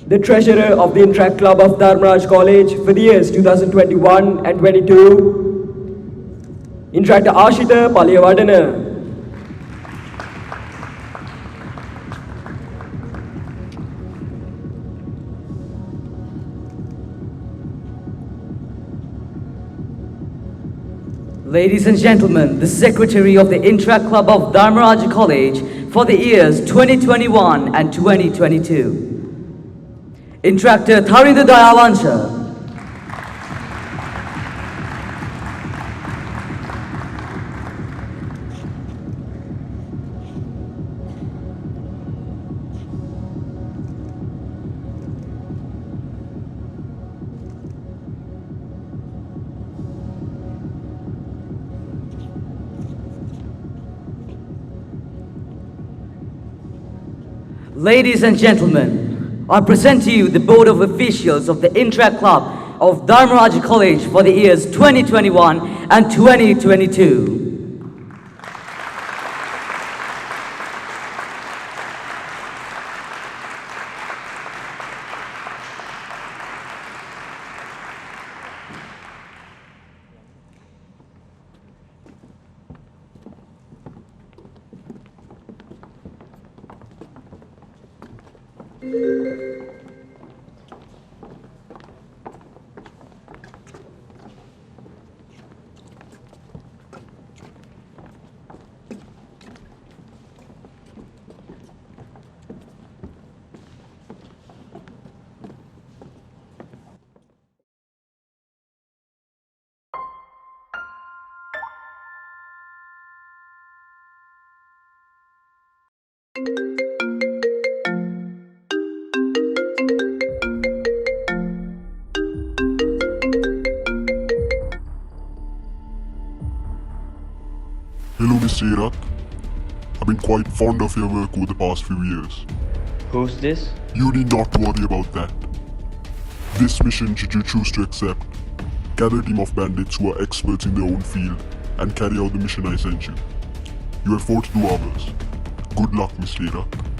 Speaker 2: The Treasurer of the Interact Club of Dharmaraj College for the years 2021 and 22, Interactive Ashita Paliyavadana.
Speaker 13: Ladies and gentlemen, the Secretary of the Interact Club of Dharmaraja College for the years 2021 and 2022. Interactor Tharinda Dayavansha. Ladies and gentlemen, I present to you the Board of Officials of the Interact Club of Dharmaraja College for the years 2021 and 2022.
Speaker 14: Hello, Mr. Irak. I've been quite fond of your work over the past few years.
Speaker 11: Who's this?
Speaker 14: You need not to worry about that. This mission, should you choose to accept, gather a team of bandits who are experts in their own field and carry out the mission I sent you. You have 42 hours. Good luck, Mr. Irak.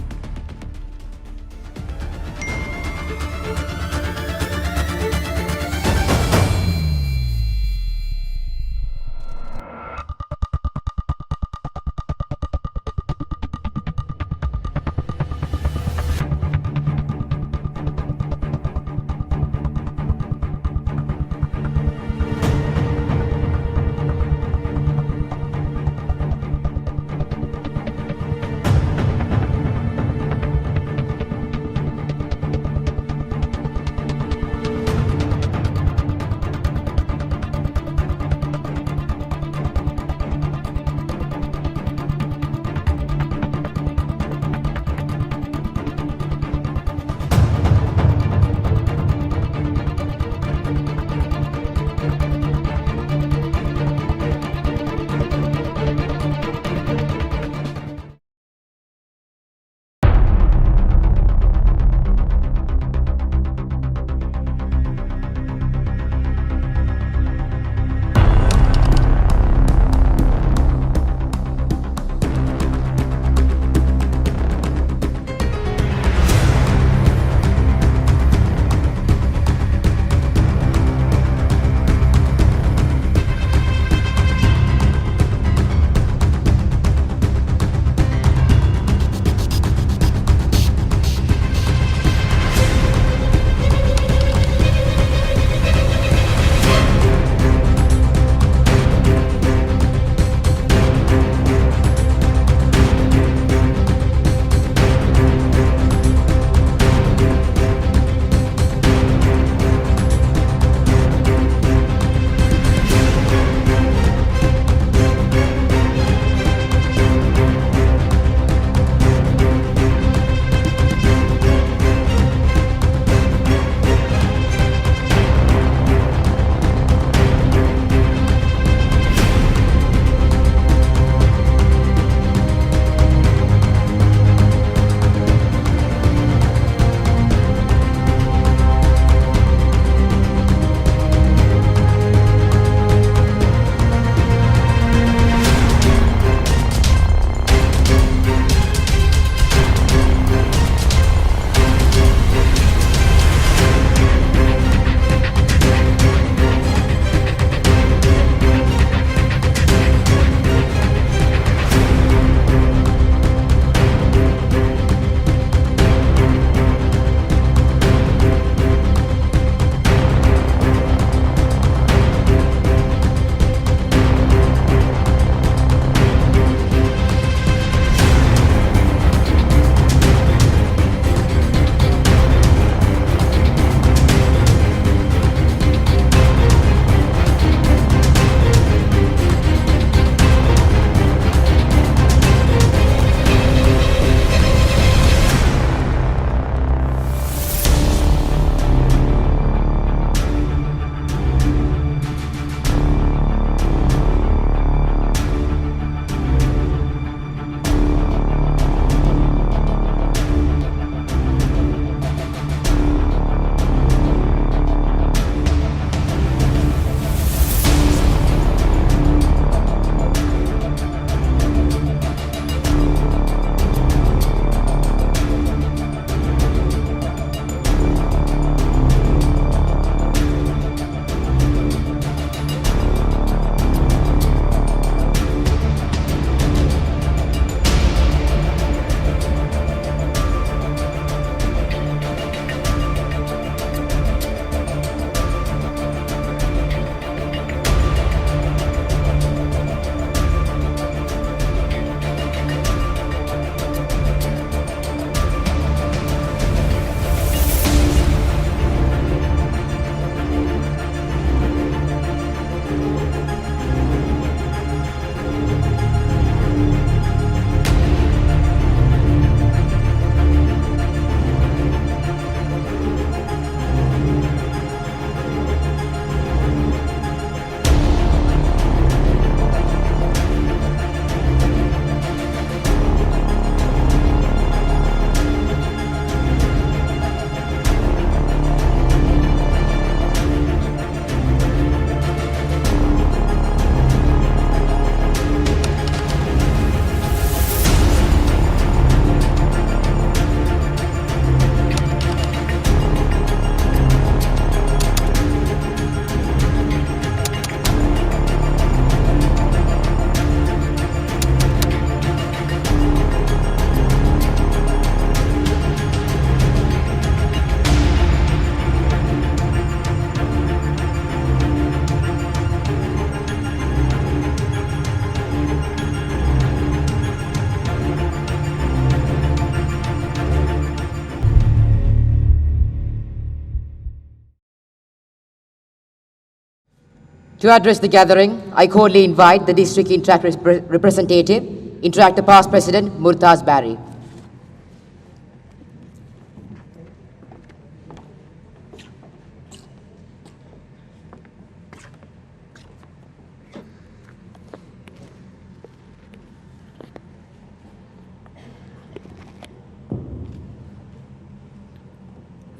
Speaker 3: To address the gathering, I cordially invite the District Interact Representative, Interactor Past President Murtaz Barry.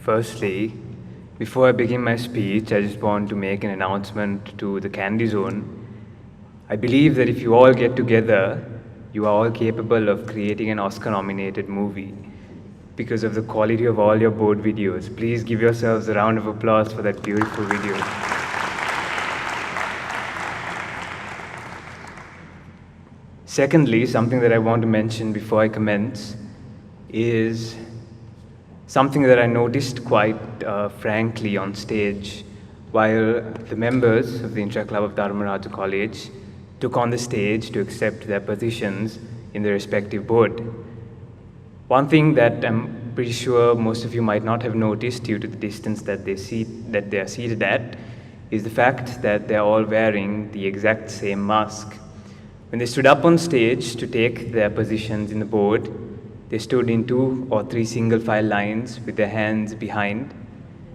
Speaker 15: Firstly, before I begin my speech, I just want to make an announcement to the Candy Zone. I believe that if you all get together, you are all capable of creating an Oscar-nominated movie because of the quality of all your board videos. Please give yourselves a round of applause for that beautiful video. Secondly, something that I want to mention before I commence is something that I noticed quite frankly on stage while the members of the Interact Club of DHARMARAJA College took on the stage to accept their positions in their respective board. One thing that I'm pretty sure most of you might not have noticed due to the distance that they are seated at is the fact that they're all wearing the exact same mask. When they stood up on stage to take their positions in the board, they stood in 2 or 3 single file lines with their hands behind,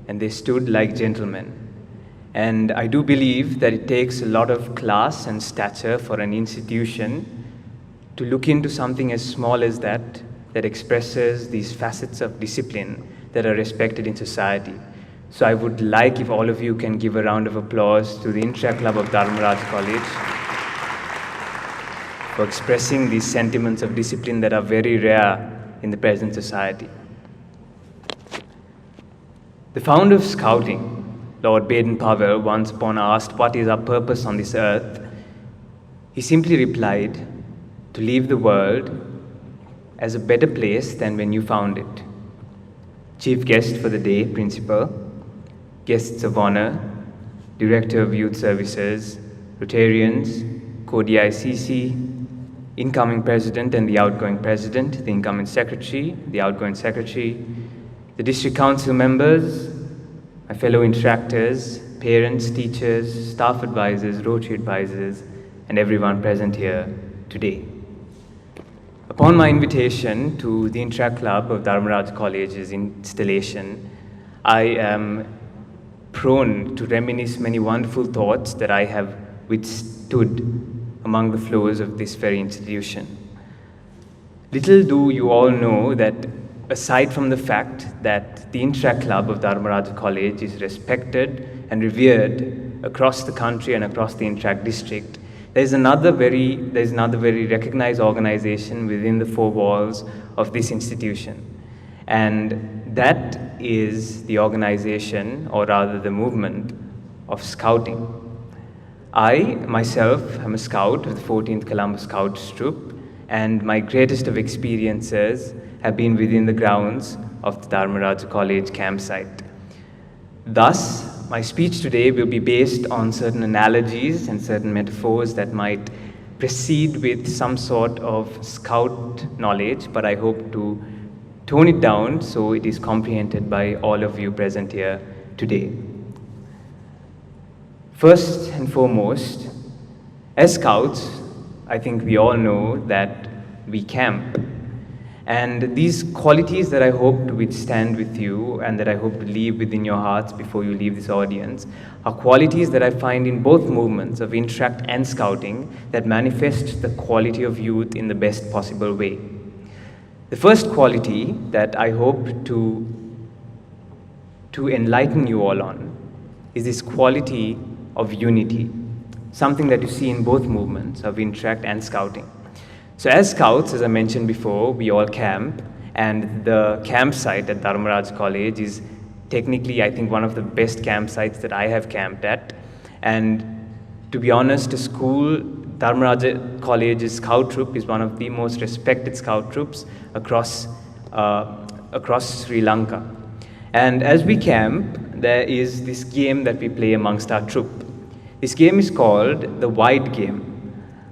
Speaker 15: and they stood like gentlemen. And I do believe that it takes a lot of class and stature for an institution to look into something as small as that expresses these facets of discipline that are respected in society. So I would like if all of you can give a round of applause to the Interact Club of DHARMARAJA College for expressing these sentiments of discipline that are very rare in the present society. The founder of Scouting, Lord Baden-Powell, once upon asked what is our purpose on this earth, he simply replied, to leave the world as a better place than when you found it. Chief guest for the day, principal, guests of honor, director of youth services, Rotarians, co-DICC, incoming president and the outgoing president, the incoming secretary, the outgoing secretary, the district council members, my fellow interactors, parents, teachers, staff advisors, Rotary advisors, and everyone present here today. Upon my invitation to the Interact Club of DHARMARAJA College's installation, I am prone to reminisce many wonderful thoughts that I have withstood among the floors of this very institution. Little do you all know that aside from the fact that the Interact Club of DHARMARAJA College is respected and revered across the country and across the Interact district, there's another very recognized organization within the 4 walls of this institution. And that is the organization, or rather the movement, of Scouting. I, myself, am a scout of the 14th Columbus Scouts Troop, and my greatest of experiences have been within the grounds of the DHARMARAJA College campsite. Thus, my speech today will be based on certain analogies and certain metaphors that might proceed with some sort of scout knowledge, but I hope to tone it down so it is comprehended by all of you present here today. First and foremost, as scouts, I think we all know that we camp. And these qualities that I hope to withstand with you and that I hope to leave within your hearts before you leave this audience are qualities that I find in both movements of Interact and Scouting that manifest the quality of youth in the best possible way. The first quality that I hope to enlighten you all on is this quality of unity, something that you see in both movements of Interact and Scouting. So as scouts, as I mentioned before, we all camp, and the campsite at DHARMARAJA College is technically, I think, one of the best campsites that I have camped at. And to be honest, DHARMARAJA College's scout troop is one of the most respected scout troops across Sri Lanka. And as we camp, there is this game that we play amongst our troop. This game is called the wide game.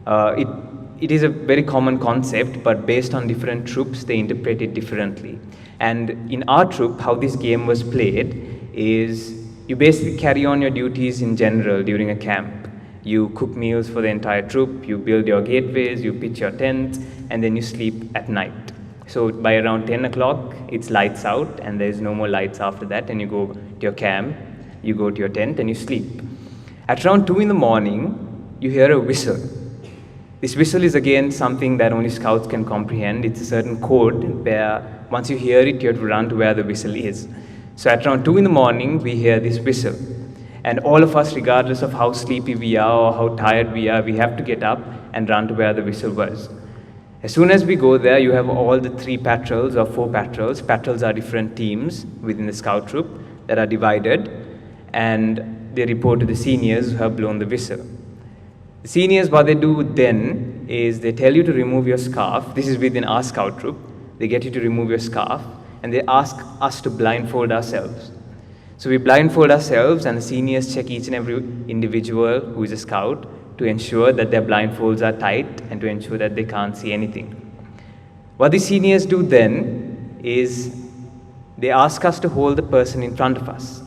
Speaker 15: It is a very common concept, but based on different troops, they interpret it differently. And in our troop, how this game was played is you basically carry on your duties in general during a camp. You cook meals for the entire troop, you build your gateways, you pitch your tents, and then you sleep at night. So by around 10 o'clock, it's lights out, and there's no more lights after that, and you go to your camp, you go to your tent, and you sleep. At around 2 in the morning, you hear a whistle. This whistle is again something that only scouts can comprehend. It's a certain code where once you hear it, you have to run to where the whistle is. So at around 2 in the morning, we hear this whistle. And all of us, regardless of how sleepy we are or how tired we are, we have to get up and run to where the whistle was. As soon as we go there, you have all the 3 patrols or 4 patrols. Patrols are different teams within the scout troop that are divided, and they report to the seniors who have blown the whistle. The seniors, what they do then is they tell you to remove your scarf. This is within our scout troop. They get you to remove your scarf, and they ask us to blindfold ourselves. So we blindfold ourselves, and the seniors check each and every individual who is a scout to ensure that their blindfolds are tight and to ensure that they can't see anything. What the seniors do then is they ask us to hold the person in front of us.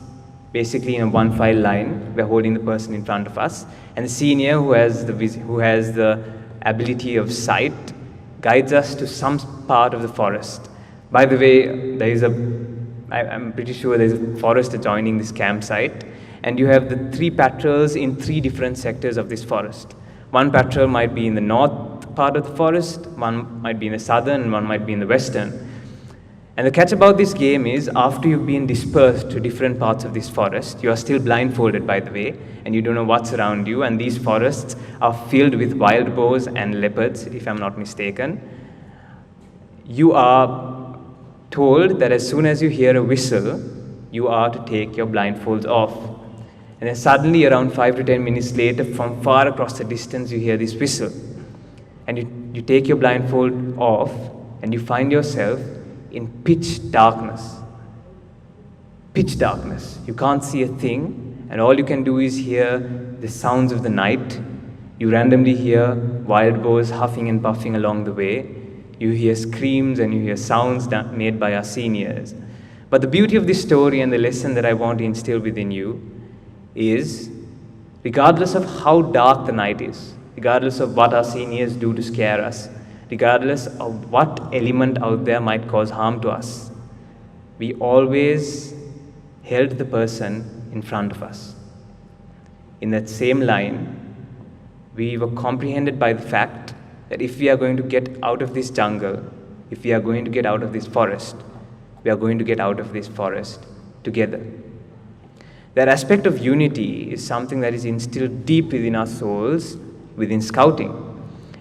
Speaker 15: Basically in a one file line, we're holding the person in front of us, and the senior who has the ability of sight guides us to some part of the forest. By the way, I'm pretty sure there's a forest adjoining this campsite, and you have the 3 patrols in 3 different sectors of this forest. One patrol might be in the north part of the forest, one might be in the southern, and one might be in the western. And the catch about this game is, after you've been dispersed to different parts of this forest, you are still blindfolded, by the way, and you don't know what's around you, and these forests are filled with wild boars and leopards, if I'm not mistaken. You are told that as soon as you hear a whistle, you are to take your blindfolds off. And then suddenly, around 5 to 10 minutes later, from far across the distance, you hear this whistle. And you take your blindfold off, and you find yourself in pitch darkness. Pitch darkness. You can't see a thing, and all you can do is hear the sounds of the night. You randomly hear wild boars huffing and puffing along the way. You hear screams and you hear sounds made by our seniors. But the beauty of this story and the lesson that I want to instill within you is, regardless of how dark the night is, regardless of what our seniors do to scare us, regardless of what element out there might cause harm to us, we always held the person in front of us. In that same line, we were comprehended by the fact that if we are going to get out of this jungle, if we are going to get out of this forest, we are going to get out of this forest together. That aspect of unity is something that is instilled deep within our souls, within scouting.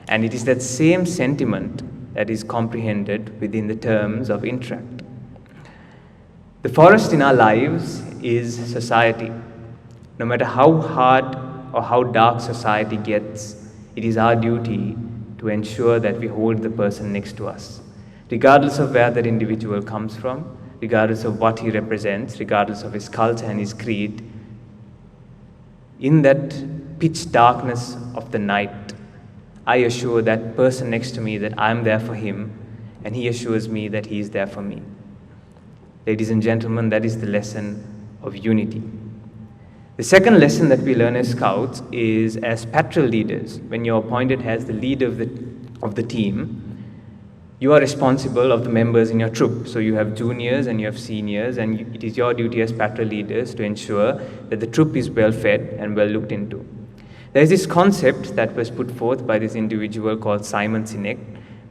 Speaker 15: And it is that same sentiment that is comprehended within the terms of interact. The forest in our lives is society. No matter how hard or how dark society gets, it is our duty to ensure that we hold the person next to us, regardless of where that individual comes from, regardless of what he represents, regardless of his culture and his creed. In that pitch darkness of the night, I assure that person next to me that I'm there for him, and he assures me that he is there for me. Ladies and gentlemen, that is the lesson of unity. The second lesson that we learn as scouts is, as patrol leaders, when you're appointed as the leader of the team, you are responsible of the members in your troop. So you have juniors and you have seniors, and it is your duty as patrol leaders to ensure that the troop is well fed and well looked into. There is this concept that was put forth by this individual called Simon Sinek,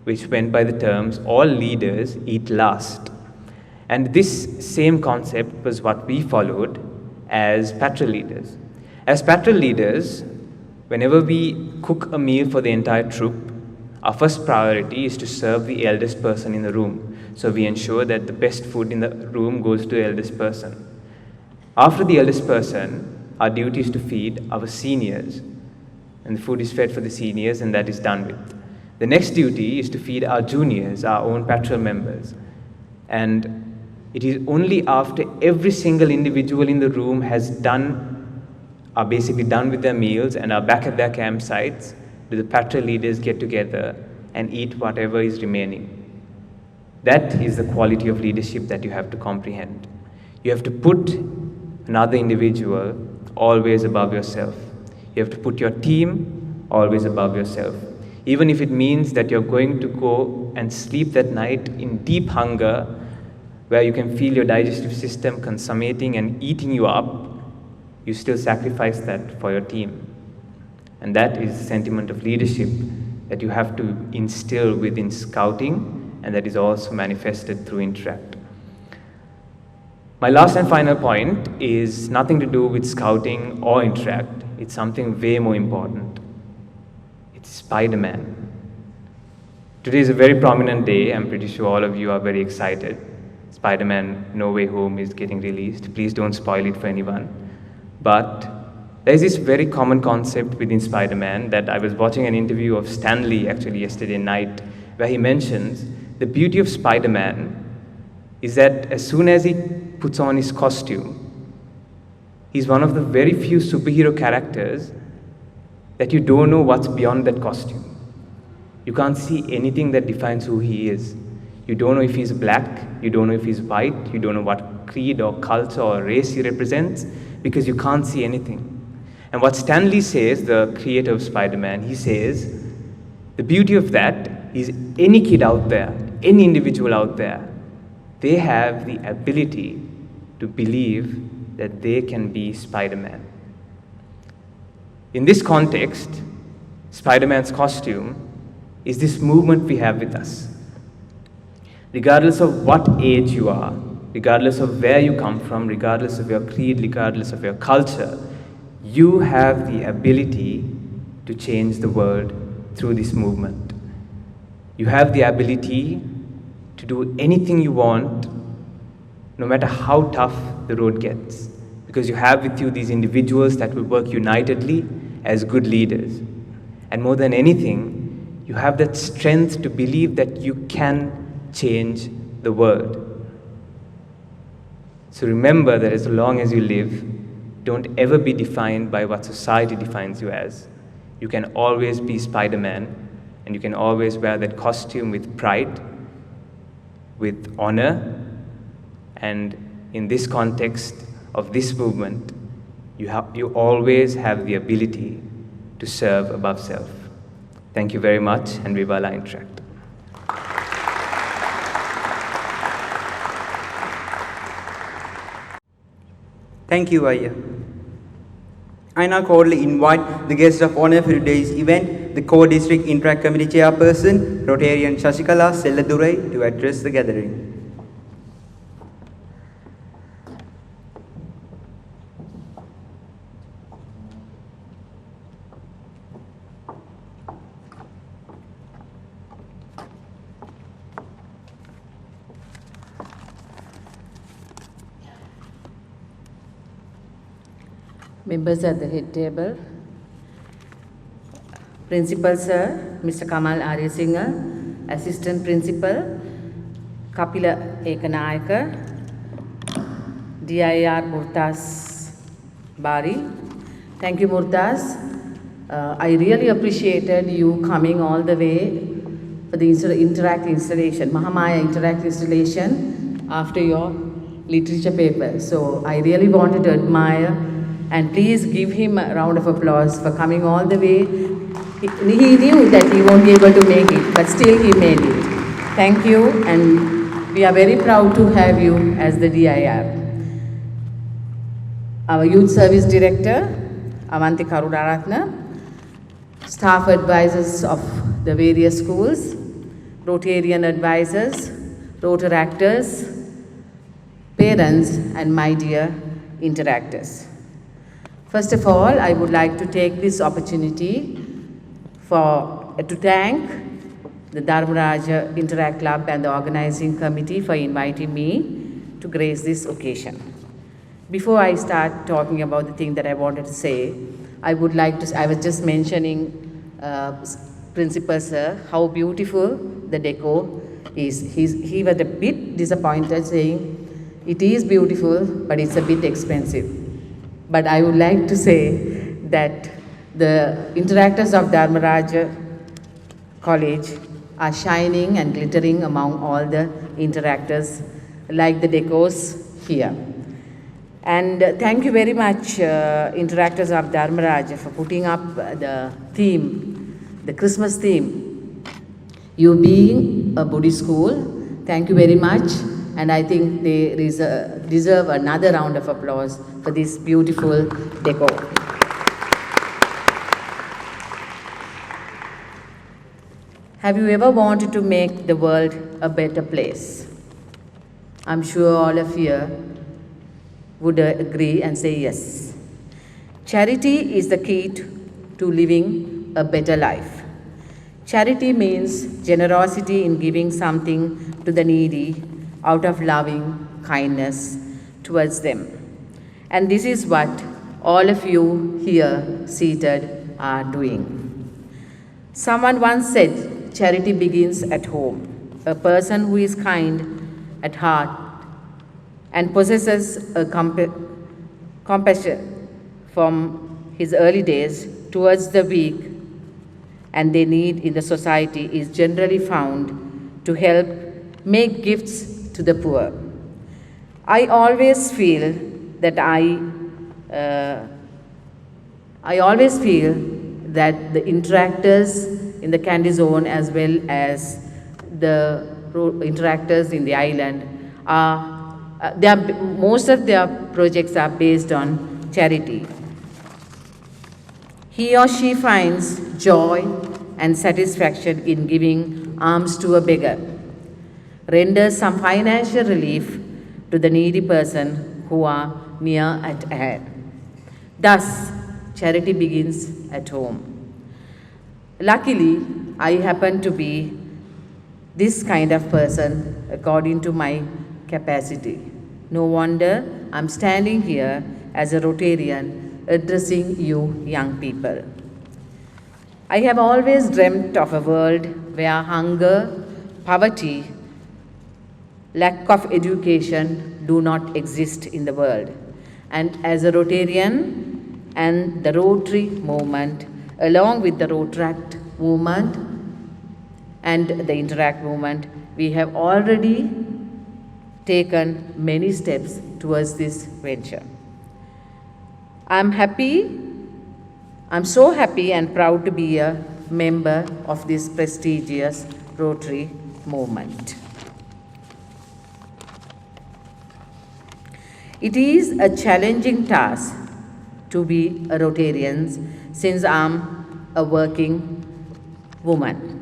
Speaker 15: which went by the terms, all leaders eat last. And this same concept was what we followed as patrol leaders. As patrol leaders, whenever we cook a meal for the entire troop, our first priority is to serve the eldest person in the room. So we ensure that the best food in the room goes to the eldest person. After the eldest person, our duty is to feed our seniors. And the food is fed for the seniors, and that is done with. The next duty is to feed our juniors, our own patrol members. And it is only after every single individual in the room are basically done with their meals and are back at their campsites, do the patrol leaders get together and eat whatever is remaining. That is the quality of leadership that you have to comprehend. You have to put another individual always above yourself. You You have to put your team always above yourself. Even if it means that you're going to go and sleep that night in deep hunger, where you can feel your digestive system consummating and eating you up, you still sacrifice that for your team. And that is a sentiment of leadership that you have to instill within scouting, and that is also manifested through Interact. My last and final point is nothing to do with scouting or Interact. It's something way more important. It's Spider-Man. Today is a very prominent day. I'm pretty sure all of you are very excited. Spider-Man No Way Home is getting released. Please don't spoil it for anyone. But there's this very common concept within Spider-Man that I was watching an interview of Stan Lee actually yesterday night, where he mentions the beauty of Spider-Man is that as soon as he puts on his costume, he's one of the very few superhero characters that you don't know what's beyond that costume. You can't see anything that defines who he is. You don't know if he's black, you don't know if he's white, you don't know what creed or culture or race he represents, because you can't see anything. And what Stan Lee says, the creator of Spider-Man, he says, the beauty of that is any kid out there, any individual out there, they have the ability to believe that they can be Spider-Man. In this context, Spider-Man's costume is this movement we have with us. Regardless of what age you are, regardless of where you come from, regardless of your creed, regardless of your culture, you have the ability to change the world through this movement. You have the ability to do anything you want, no matter how tough the road gets, because you have with you these individuals that will work unitedly as good leaders. And more than anything, you have that strength to believe that you can change the world. So remember that as long as you live, don't ever be defined by what society defines you as. You can always be Spider-Man, and you can always wear that costume with pride, with honor, and in this context of this movement, you always have the ability to serve above self. Thank you very much, and Viva la Interact.
Speaker 4: Thank you, Ayya. I now cordially invite the guest of honor for today's event, the Core District Interact Committee Chairperson, Rotarian Shashikala Selladurai, to address the gathering.
Speaker 16: Members at the head table, Principal Sir, Mr. Kamal Aryasinghe, Assistant Principal, Kapila Ekanayaka, DIR Murtaz Bari. Thank you, Murtaz. I really appreciated you coming all the way for the Interact installation, Mahamaya Interact installation after your literature paper. So I really wanted to admire, and please give him a round of applause for coming all the way. He knew that he won't be able to make it, but still he made it. Thank you, and we are very proud to have you as the DIR. Our Youth Service Director, Avanti Karunaratna, staff advisors of the various schools, Rotarian advisors, Rotaractors, parents, and my dear interactors. First of all, I would like to take this opportunity to thank the DHARMARAJA Interact Club and the organizing committee for inviting me to grace this occasion. Before I start talking about the thing that I wanted to say, I was just mentioning, Principal Sir, how beautiful the decor is. He was a bit disappointed, saying, it is beautiful, but it's a bit expensive. But I would like to say that the interactors of DHARMARAJA College are shining and glittering among all the interactors, like the decors here. And thank you very much, interactors of DHARMARAJA, for putting up the theme, the Christmas theme. You being a Buddhist school, thank you very much. And I think they deserve another round of applause for this beautiful decor. Have you ever wanted to make the world a better place? I'm sure all of you would agree and say yes. Charity is the key to living a better life. Charity means generosity in giving something to the needy out of loving kindness towards them. And this is what all of you here seated are doing. Someone once said, charity begins at home. A person who is kind at heart and possesses a compassion from his early days towards the weak and their need in the society is generally found to help make gifts to the poor. I always feel that the interactors in the Candy Zone as well as the interactors in the island most of their projects are based on charity. He or she finds joy and satisfaction in giving alms to a beggar, renders some financial relief to the needy person who are near at hand. Thus, charity begins at home. Luckily, I happen to be this kind of person according to my capacity. No wonder I'm standing here as a Rotarian addressing you young people. I have always dreamt of a world where hunger, poverty, lack of education do not exist in the world. And as a Rotarian and the Rotary movement, along with the Rotaract movement and the Interact movement, we have already taken many steps towards this venture. I'm so happy and proud to be a member of this prestigious Rotary movement. It is a challenging task to be a Rotarian since I'm a working woman.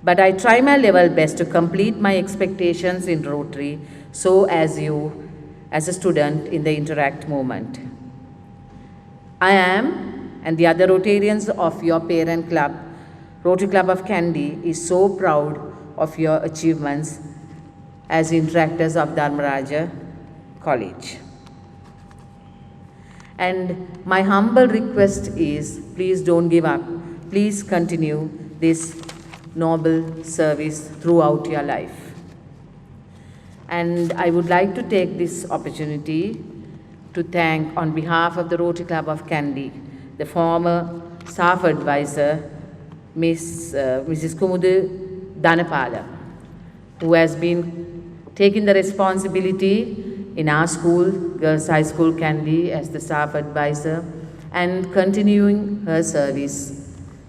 Speaker 16: But I try my level best to complete my expectations in Rotary so as you, as a student in the Interact movement. I am, and the other Rotarians of your parent club, Rotary Club of Kandy, is so proud of your achievements as interactors of DHARMARAJA College. And my humble request is, please don't give up. Please continue this noble service throughout your life. And I would like to take this opportunity to thank, on behalf of the Rotary Club of Kandy, the former staff advisor, Mrs. Kumudu Danapala, who has been taking the responsibility in our school, Girls High School Kandy, as the staff advisor, and continuing her service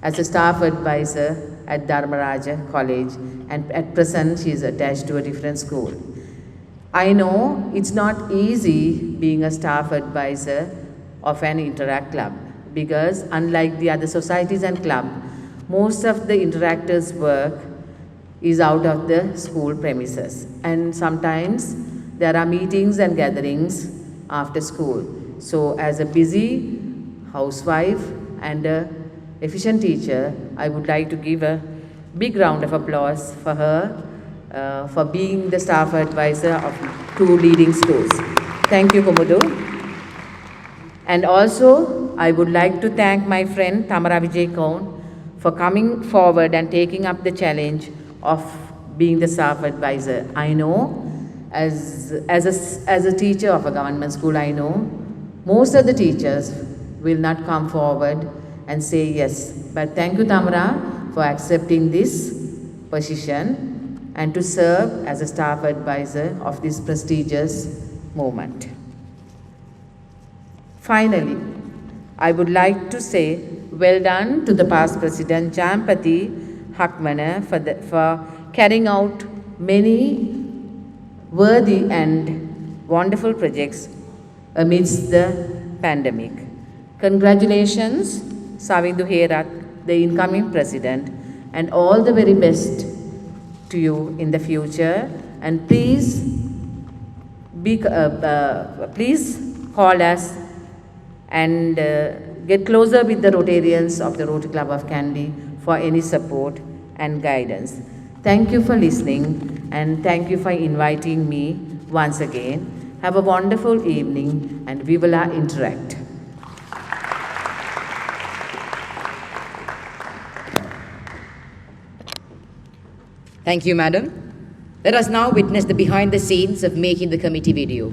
Speaker 16: as a staff advisor at DHARMARAJA College, and at present she is attached to a different school. I know it's not easy being a staff advisor of an Interact club, because unlike the other societies and clubs, most of the interactors' work is out of the school premises, and sometimes there are meetings and gatherings after school. So as a busy housewife and an efficient teacher, I would like to give a big round of applause for her for being the staff advisor of 2 leading schools. Thank you, Kumudu. And also, I would like to thank my friend Tamara Vijay Kaun for coming forward and taking up the challenge of being the staff advisor. I know, as a teacher of a government school, I know most of the teachers will not come forward and say yes. But thank you, Tamara, for accepting this position and to serve as a staff advisor of this prestigious movement. Finally, I would like to say well done to the past President Jampati Hakmana for carrying out many worthy and wonderful projects amidst the pandemic. Congratulations, Savindu Herat, the incoming president, and all the very best to you in the future. And please call us and get closer with the Rotarians of the Rotary Club of Kandy for any support and guidance. Thank you for listening and thank you for inviting me once again. Have a wonderful evening and we will interact.
Speaker 3: Thank you, madam. Let us now witness the behind the scenes of making the committee video.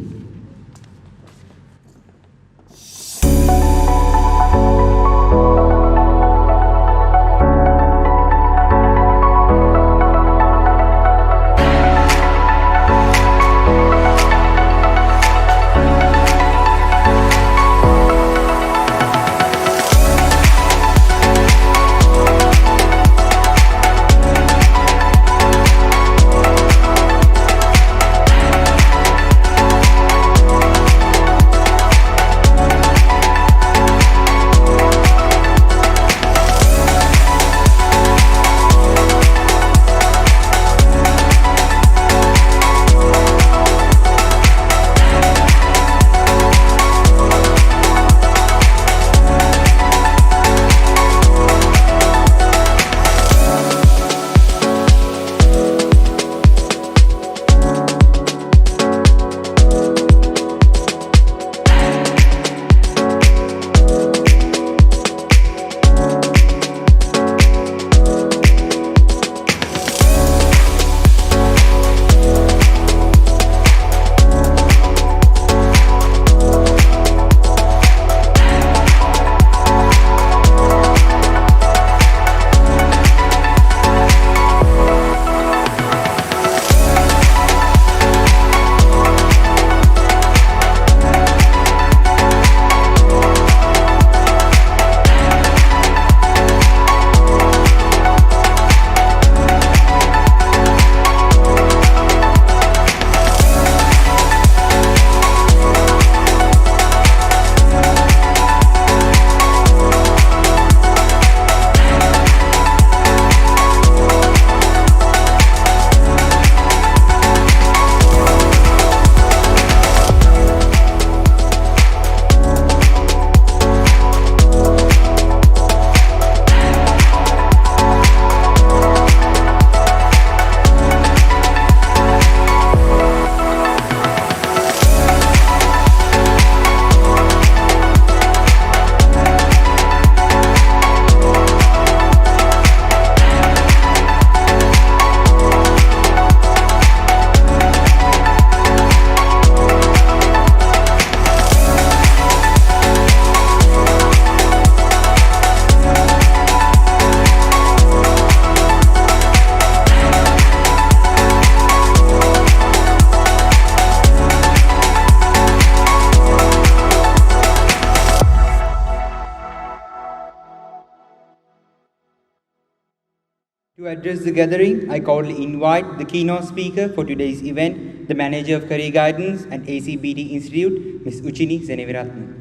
Speaker 4: To address the gathering, I cordially invite the keynote speaker for today's event, the Manager of Career Guidance at ACBT Institute, Ms. Uchini Seneviratne.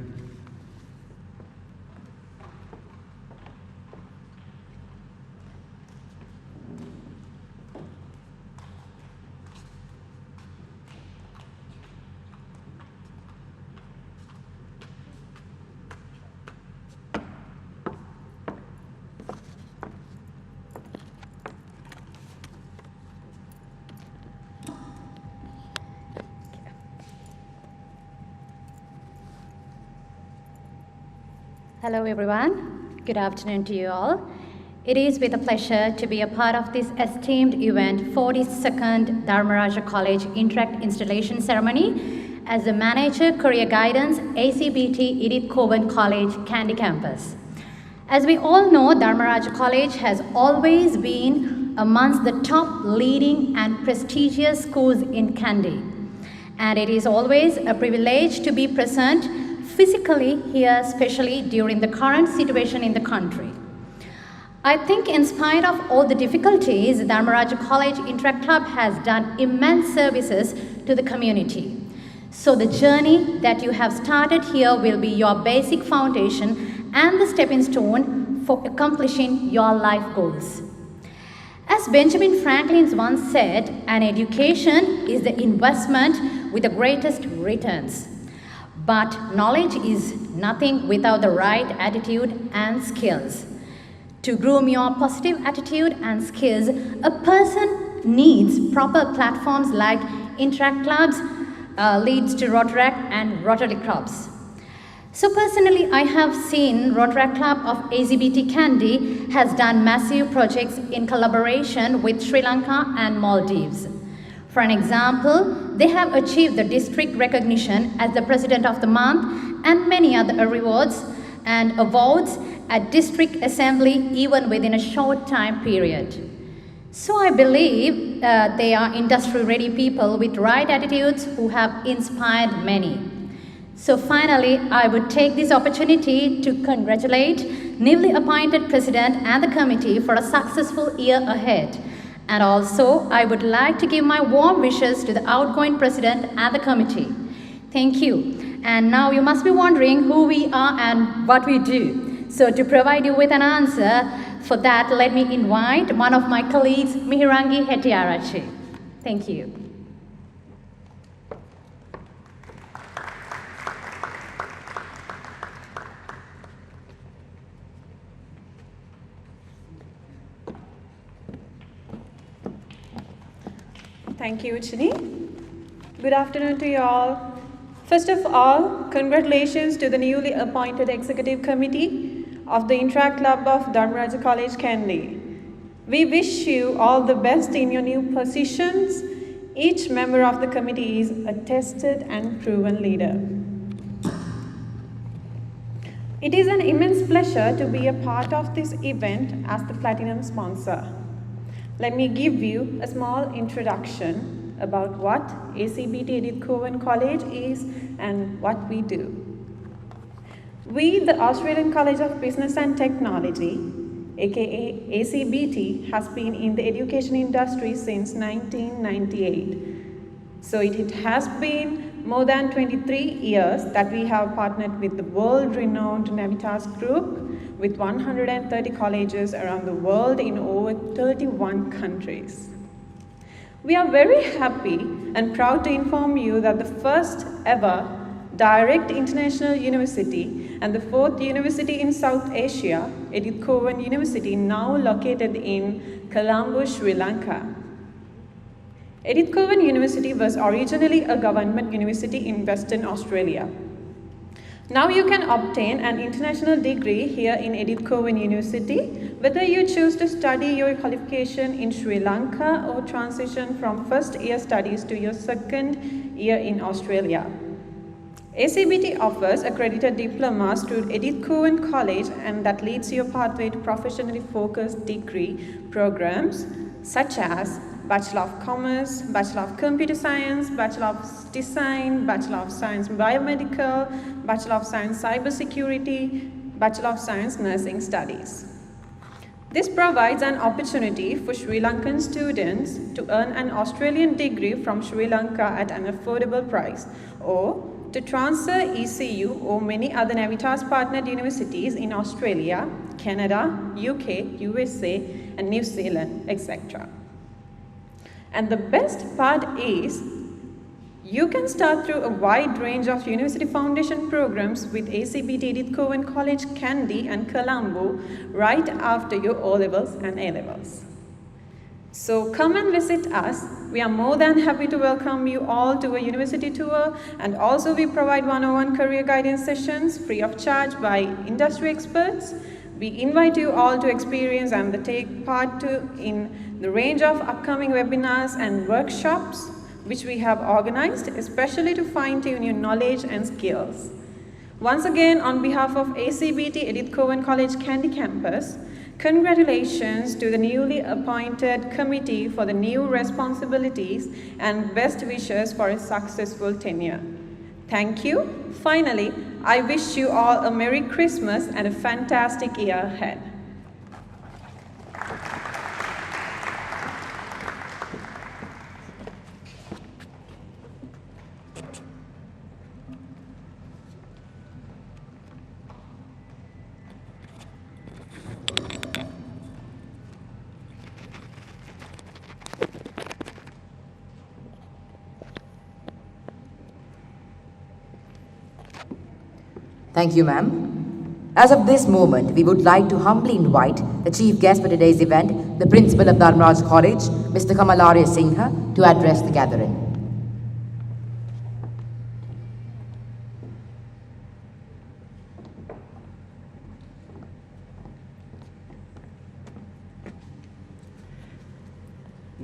Speaker 17: Hello everyone, good afternoon to you all. It is with a pleasure to be a part of this esteemed event, 42nd DHARMARAJA College Interact Installation Ceremony as the Manager Career Guidance ACBT Edith Cowan College Kandy Campus. As we all know, DHARMARAJA College has always been amongst the top leading and prestigious schools in Kandy. And it is always a privilege to be present physically here, especially during the current situation in the country. I think in spite of all the difficulties, DHARMARAJA College Interact Club has done immense services to the community. So the journey that you have started here will be your basic foundation and the stepping stone for accomplishing your life goals. As Benjamin Franklin once said, an education is the investment with the greatest returns. But knowledge is nothing without the right attitude and skills. To groom your positive attitude and skills, a person needs proper platforms like Interact Clubs, leads to Rotaract and Rotary Clubs. So personally, I have seen Rotaract Club of ACBT Kandy has done massive projects in collaboration with Sri Lanka and Maldives. For an example, they have achieved the district recognition as the President of the Month and many other rewards and awards at District Assembly even within a short time period. So I believe they are industry-ready people with right attitudes who have inspired many. So finally, I would take this opportunity to congratulate newly appointed President and the committee for a successful year ahead. And also, I would like to give my warm wishes to the outgoing President and the committee. Thank you. And now you must be wondering who we are and what we do. So to provide you with an answer, for that, let me invite one of my colleagues, Mihirangi Hettiarachchi. Thank you.
Speaker 18: Thank you, Uchini. Good afternoon to you all. First of all, congratulations to the newly appointed Executive Committee of the Interact Club of DHARMARAJA College, Kandy. We wish you all the best in your new positions. Each member of the committee is a tested and proven leader. It is an immense pleasure to be a part of this event as the Platinum sponsor. Let me give you a small introduction about what ACBT Edith Cowan College is and what we do. We, the Australian College of Business and Technology, aka ACBT, has been in the education industry since 1998. So it has been more than 23 years that we have partnered with the world-renowned Navitas Group with 130 colleges around the world in over 31 countries. We are very happy and proud to inform you that the first ever direct international university and the fourth university in South Asia, Edith Cowan University, now located in Colombo, Sri Lanka. Edith Cowan University was originally a government university in Western Australia. Now you can obtain an international degree here in Edith Cowan University, whether you choose to study your qualification in Sri Lanka or transition from first year studies to your second year in Australia. ACBT offers accredited diplomas to Edith Cowan College, and that leads your pathway to professionally focused degree programs such as Bachelor of Commerce, Bachelor of Computer Science, Bachelor of Design, Bachelor of Science Biomedical, Bachelor of Science Cybersecurity, Bachelor of Science Nursing Studies. This provides an opportunity for Sri Lankan students to earn an Australian degree from Sri Lanka at an affordable price, or to transfer ECU or many other Navitas partnered universities in Australia, Canada, UK, USA, and New Zealand, etc. And the best part is, you can start through a wide range of university foundation programs with ACBT Edith Cowan College, Kandy and Colombo right after your O-levels and A-levels. So come and visit us. We are more than happy to welcome you all to a university tour, and also we provide one-on-one career guidance sessions free of charge by industry experts. We invite you all to experience and take part in the range of upcoming webinars and workshops which we have organized, especially to fine-tune your knowledge and skills. Once again, on behalf of ACBT Edith Cowan College Kandy campus, congratulations to the newly appointed committee for the new responsibilities and best wishes for a successful tenure. Thank you. Finally, I wish you all a Merry Christmas and a fantastic year ahead.
Speaker 3: Thank you, ma'am. As of this moment, we would like to humbly invite the chief guest for today's event, the principal of Dharmaraj College, Mr. Kamalarya Singha, to address the gathering.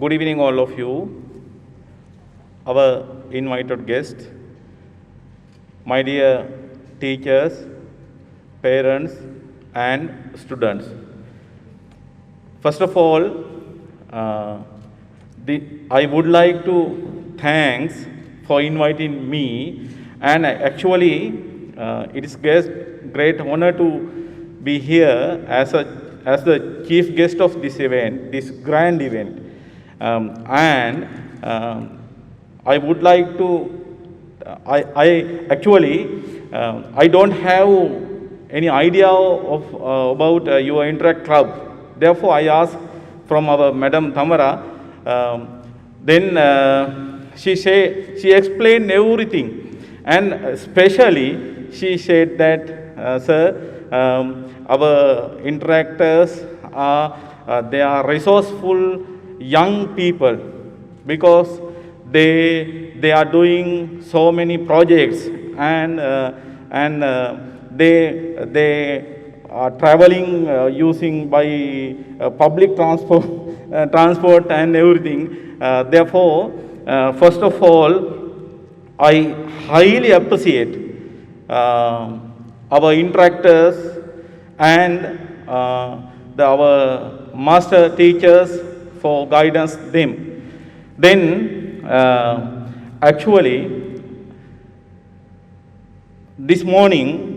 Speaker 19: Good evening, all of you, our invited guests, my dear teachers, parents, and students. First of all, I would like to thanks for inviting me, and actually, it is great honor to be here as the chief guest of this event, this grand event. I would like to, I don't have any idea about your Interact Club. Therefore, I asked from our Madam Thamara. Then she explained everything, and especially she said that, sir, our interactors they are resourceful young people because they are doing so many projects, and they are traveling using by public transport and everything. Therefore, first of all, I highly appreciate our interactors and our master teachers for guidance them. Then actually this morning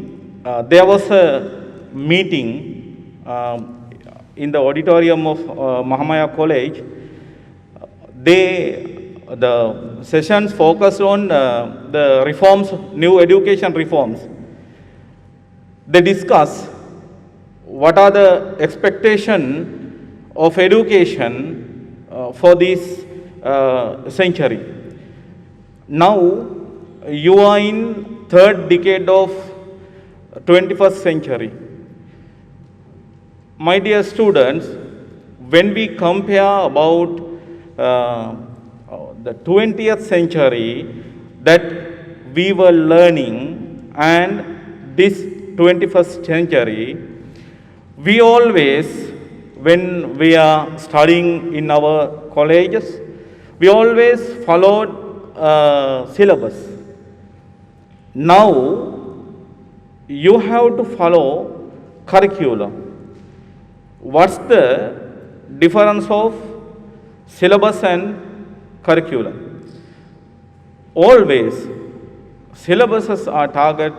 Speaker 19: there was a meeting in the auditorium of Mahamaya College. The sessions focused on the reforms, new education reforms. They discuss what are the expectations of education for this century. Now you are in third decade of 21st century. My dear students, when we compare about the 20th century that we were learning and this 21st century, we always, when we are studying in our colleges, we always followed syllabus. Now you have to follow curriculum. What's the difference of syllabus and curriculum? Always syllabuses are target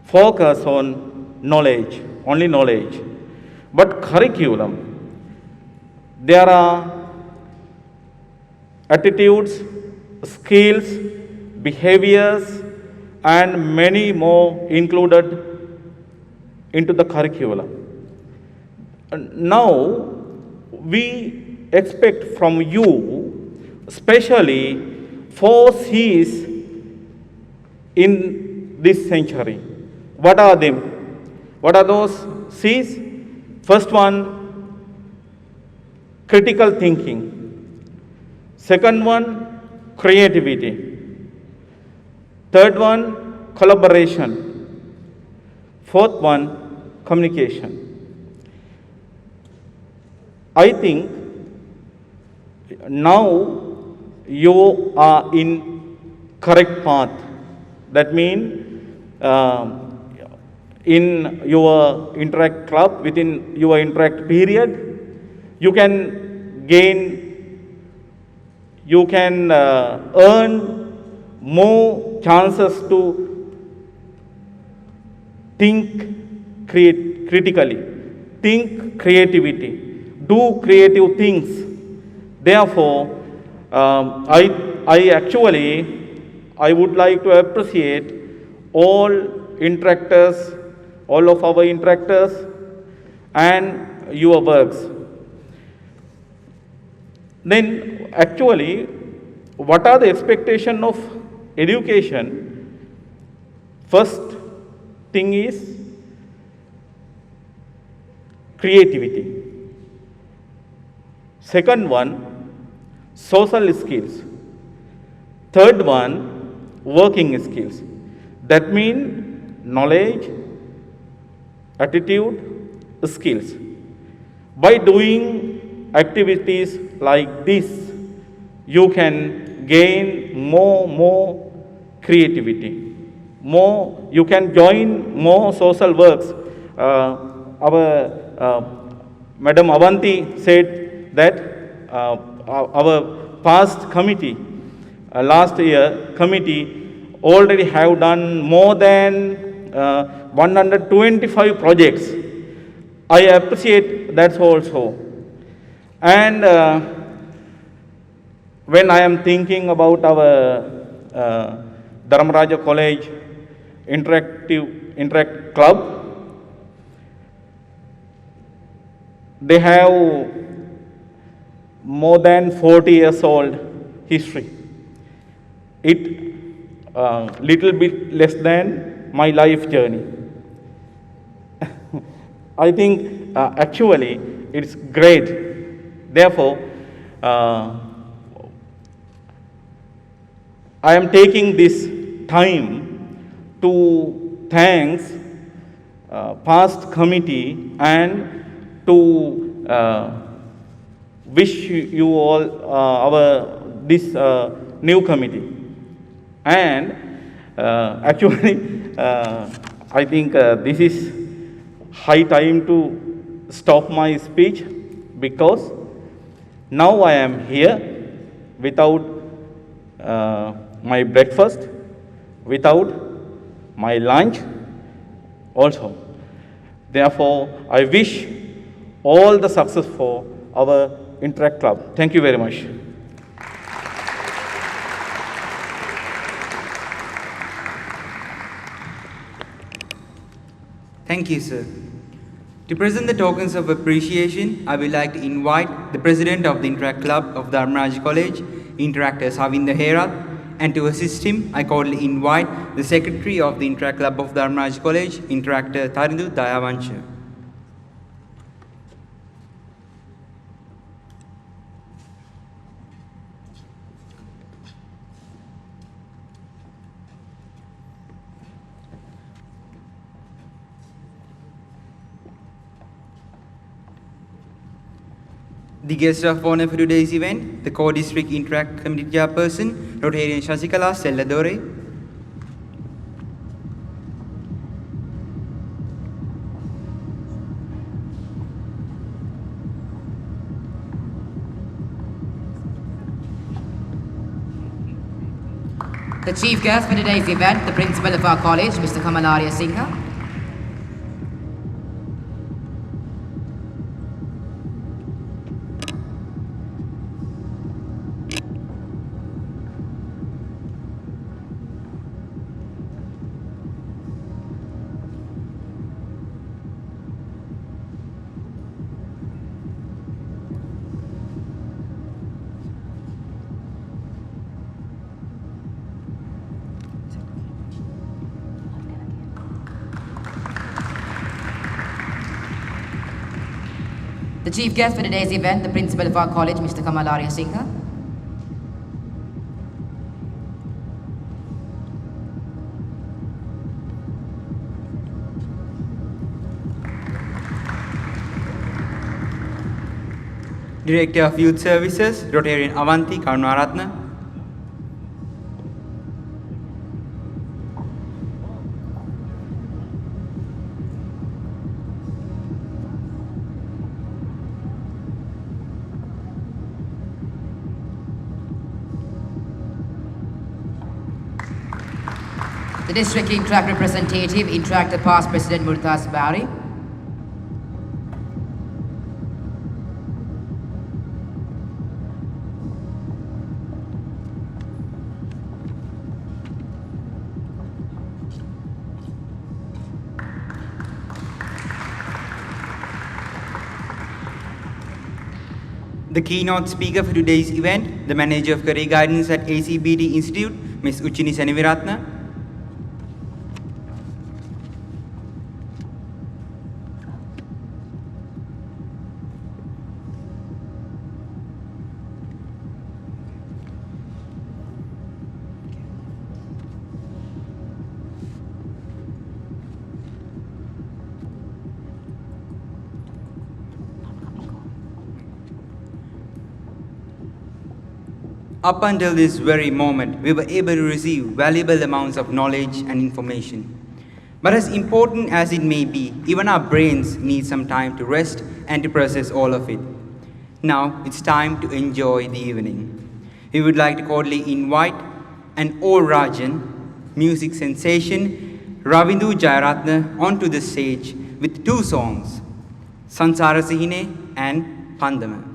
Speaker 19: focus on knowledge, only knowledge. But curriculum, there are attitudes, skills, behaviors, and many more included into the curriculum. Now, we expect from you, especially 4 C's in this century. What are them? What are those C's? First one, critical thinking. Second one, creativity. Third one, collaboration. Fourth one, communication. I think now you are in correct path. That means in your Interact Club, within your Interact period, you can gain, you can earn more chances to think critically, think creativity, do creative things. Therefore, I would like to appreciate all interactors, all of our interactors, and your works. Then, actually, what are the expectations of education? First thing is creativity. Second one, social skills. Third one, working skills. That means knowledge, attitude, skills. By doing activities like this, you can gain more creativity. You can join more social works. Our Madam Avanti said that our past committee, last year committee, already have done more than 125 projects. I appreciate that also. And when I am thinking about our DHARMARAJA College Interact Club, they have more than 40 years old history. It little bit less than my life journey. I think actually it's great. Therefore, I am taking this time to thank past committee and to wish you all this new committee. And actually, I think this is high time to stop my speech, because now I am here without my breakfast, without my lunch also. Therefore, I wish all the success for our Interact Club. Thank you very much.
Speaker 4: Thank you, sir. To present the tokens of appreciation, I would like to invite the President of the Interact Club of DHARMARAJA College, Interactor Savinda Herath, and to assist him, I cordially invite the Secretary of the Interact Club of DHARMARAJA College, Interactor Tharindu Dayavancha. The guest of honor for today's event, the Core District Interact Committee Chairperson, Rotarian Shashikala Selladore.
Speaker 3: The chief guest for today's event, the principal of our college, Mr. Kamalaria Singha. The chief guest for today's event, the principal of our college, Mr. Kamalaria Singha.
Speaker 4: Director of Youth Services, Rotarian Avanti Karunaratna.
Speaker 3: The district Interact representative, Interact the past President Murtaz Bari.
Speaker 4: The keynote speaker for today's event, the manager of career guidance at ACBT Institute, Ms. Uchini Seneviratna. Up until this very moment, we were able to receive valuable amounts of knowledge and information. But as important as it may be, even our brains need some time to rest and to process all of it. Now it's time to enjoy the evening. We would like to cordially invite an Rajan music sensation, Ravindu Jayaratna, onto the stage with two songs, Sansara Sihine and Pandama.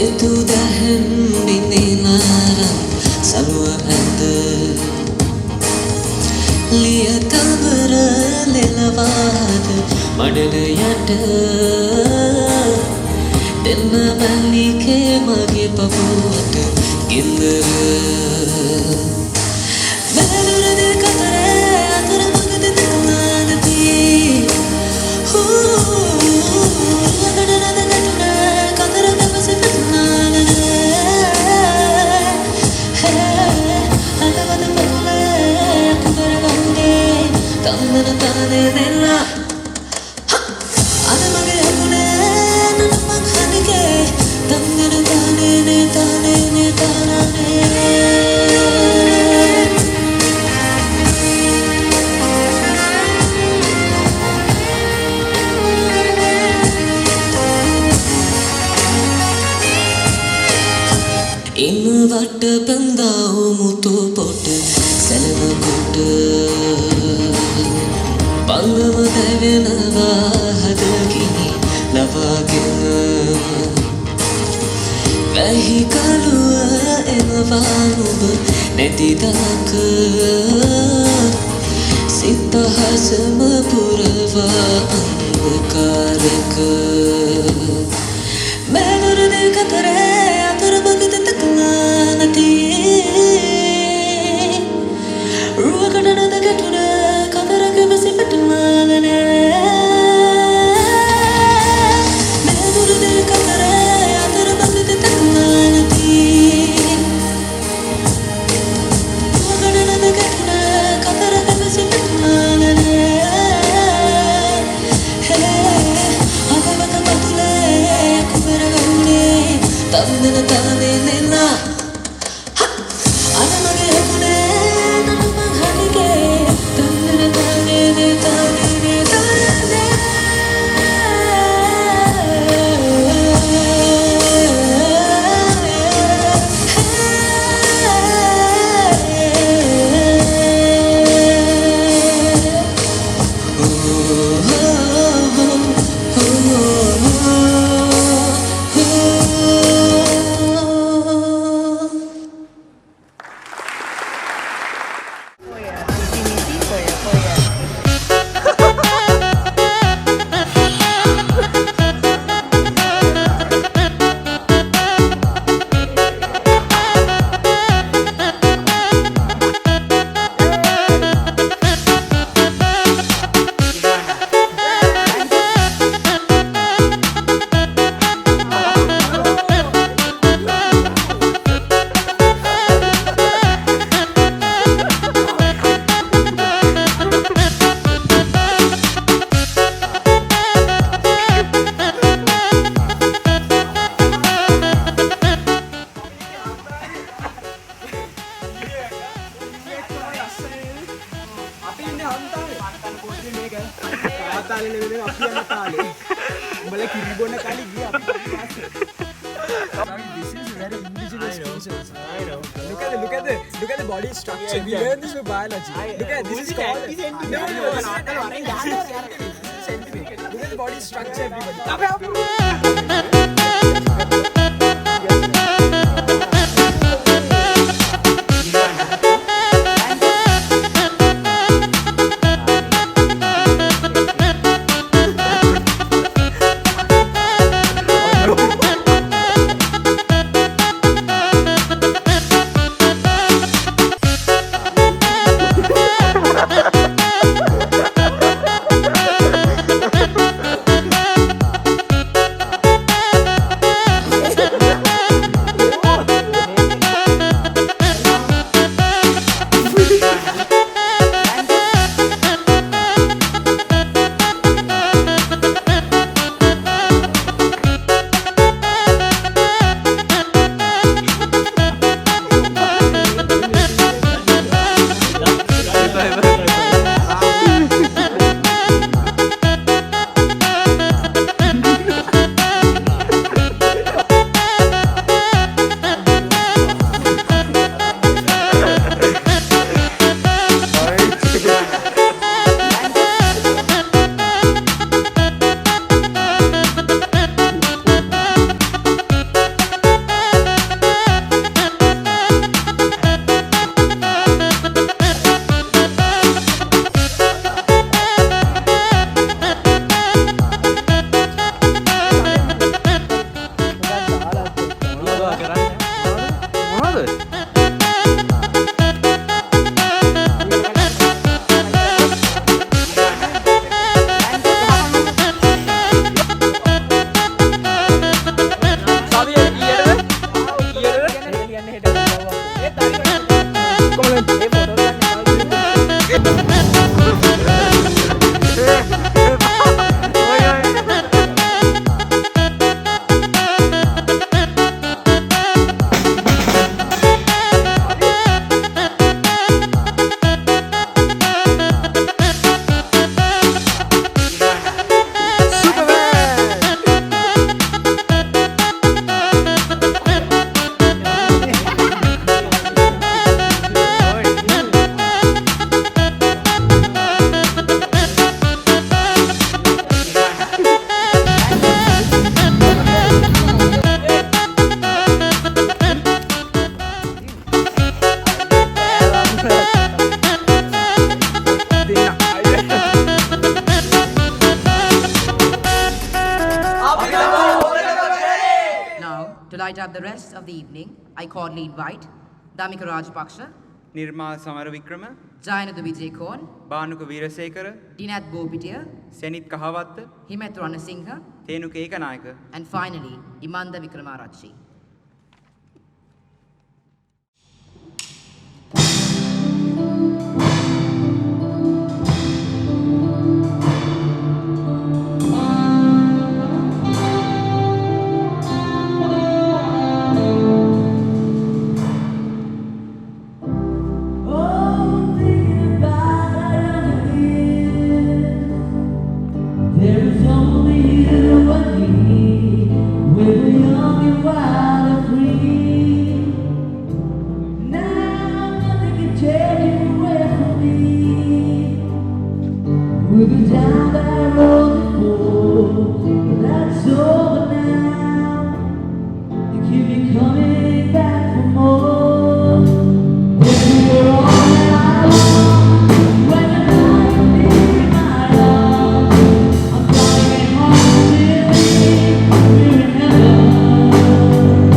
Speaker 20: එතුදැහැම් බිඳිනාරම් සරුව ඇඳ ලියතවර ලෙලවාද මඩල යට දෙන්න මල්ලිකේ මගේ පපුවට ගින්දර වැදුරද කතරේ අතර මගද තකනානති ලකඩනද ගැටුන කතර පැපසි පෙතුනානන අලවද පොලේ අකුබර වන්නේ තම්දන තානේ දෙන්නා අද මගේ අකුණේ නනමක් හනිකේ තම්දන තානේ තානේ තානේ ඉන්න වට බඳා මුතු පොට සැලව කොට පංගම දැවෙනවා හදකිනි ලවාගෙන වැහි කළුව එනවා නුඹ නැතිදාක සිතහසම පුරවා අන්ධකාරක මැවුරුද කතරේ අතර බගද තකනානති රුවකඩනද ගැටුන කතරක වසි පටනානන මැවුරුද කතරේ අතර බගද තකනානති රුවකඩනද ගැටුන කතරක වසි පටනානන අගවත පතුලේ කුබර වන්නේ තම්දන තානේ නෙන්නා අද මගේ අකුණේ නනමක් හනිකේ තම්දන තානේ තානේ තානේ
Speaker 2: Look at the body structure. We learned this for biology. Look at this is called centimeter. Look at the body structure, everybody.
Speaker 3: To light up the rest of the evening, I cordially invite Damika Rajpaksha,
Speaker 4: Nirmal Samaravikrama,
Speaker 3: Jayanatha Vijayakon,
Speaker 4: Banuka Veerasekara,
Speaker 3: Dinath Bopitiya,
Speaker 4: Senith Kahawatta,
Speaker 3: Himet Ranasinghe,
Speaker 4: Thenuka Ekanayaka,
Speaker 3: and finally, Imanda Vikramarachchi.
Speaker 20: We've been down that road before, but that's over now. You keep me coming back for more. If you're all I want, when you're lying in my arms, I'm flying home to you, we're in heaven.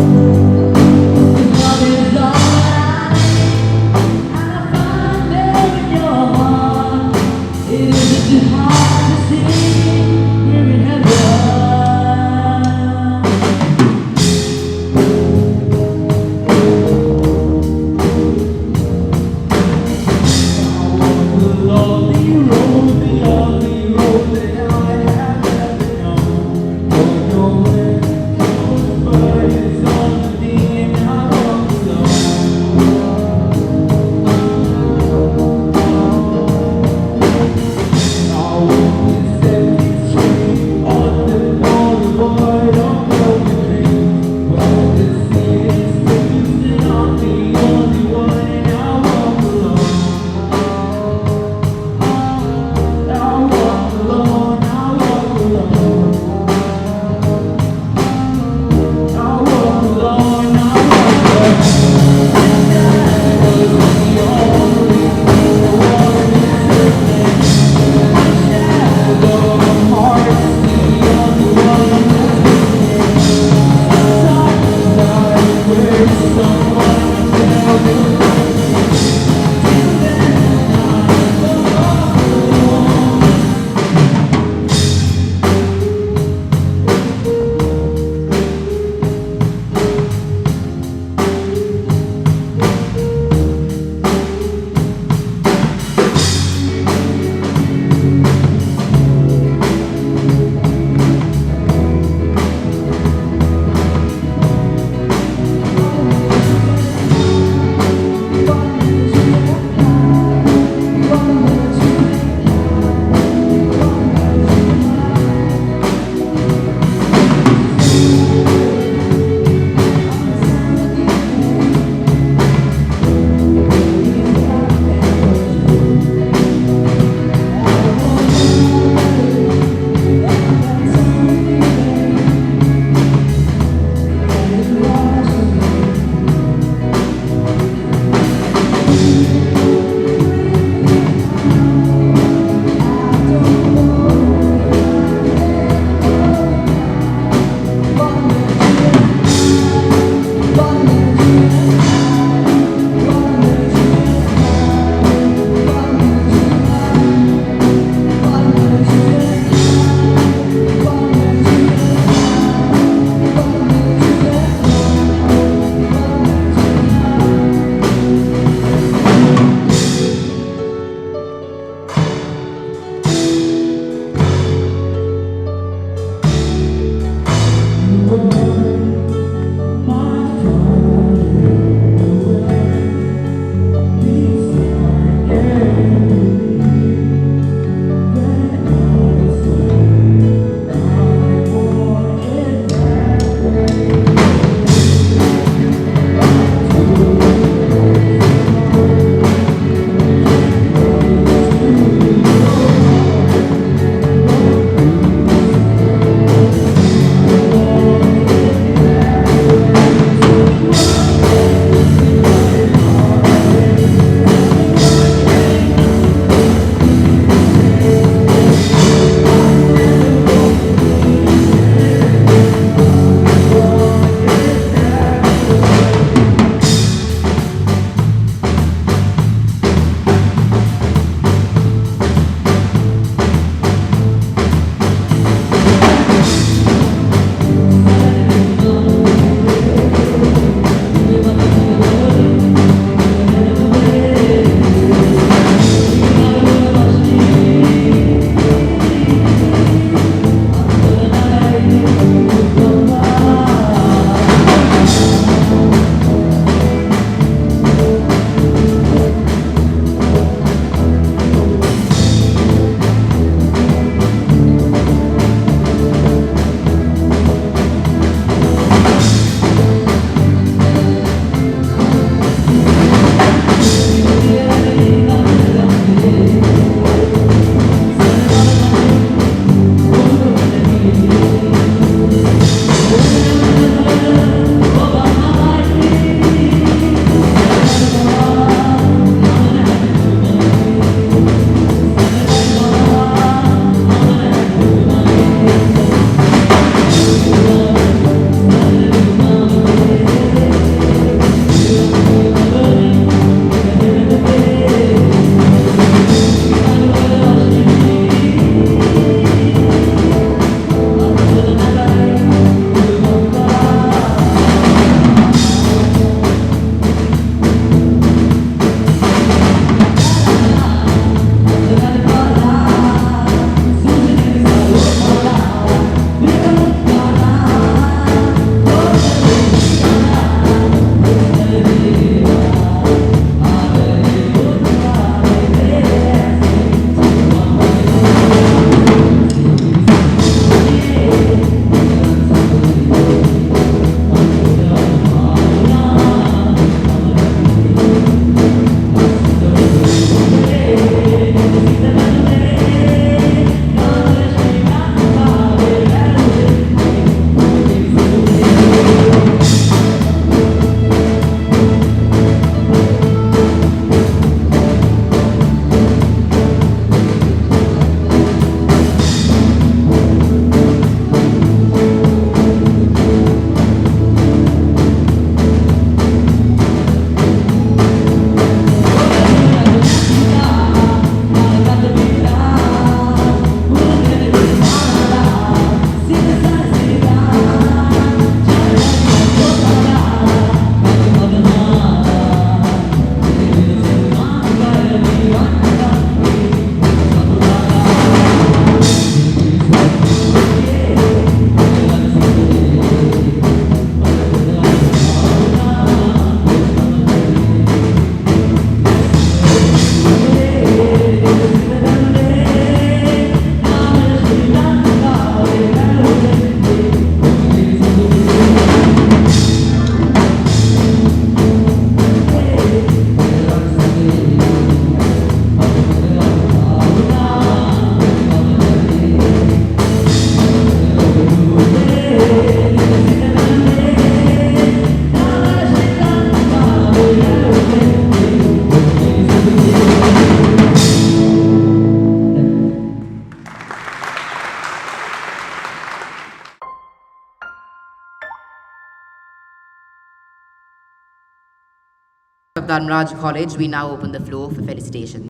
Speaker 3: Of Dharmaraj College, we now open the floor for felicitation.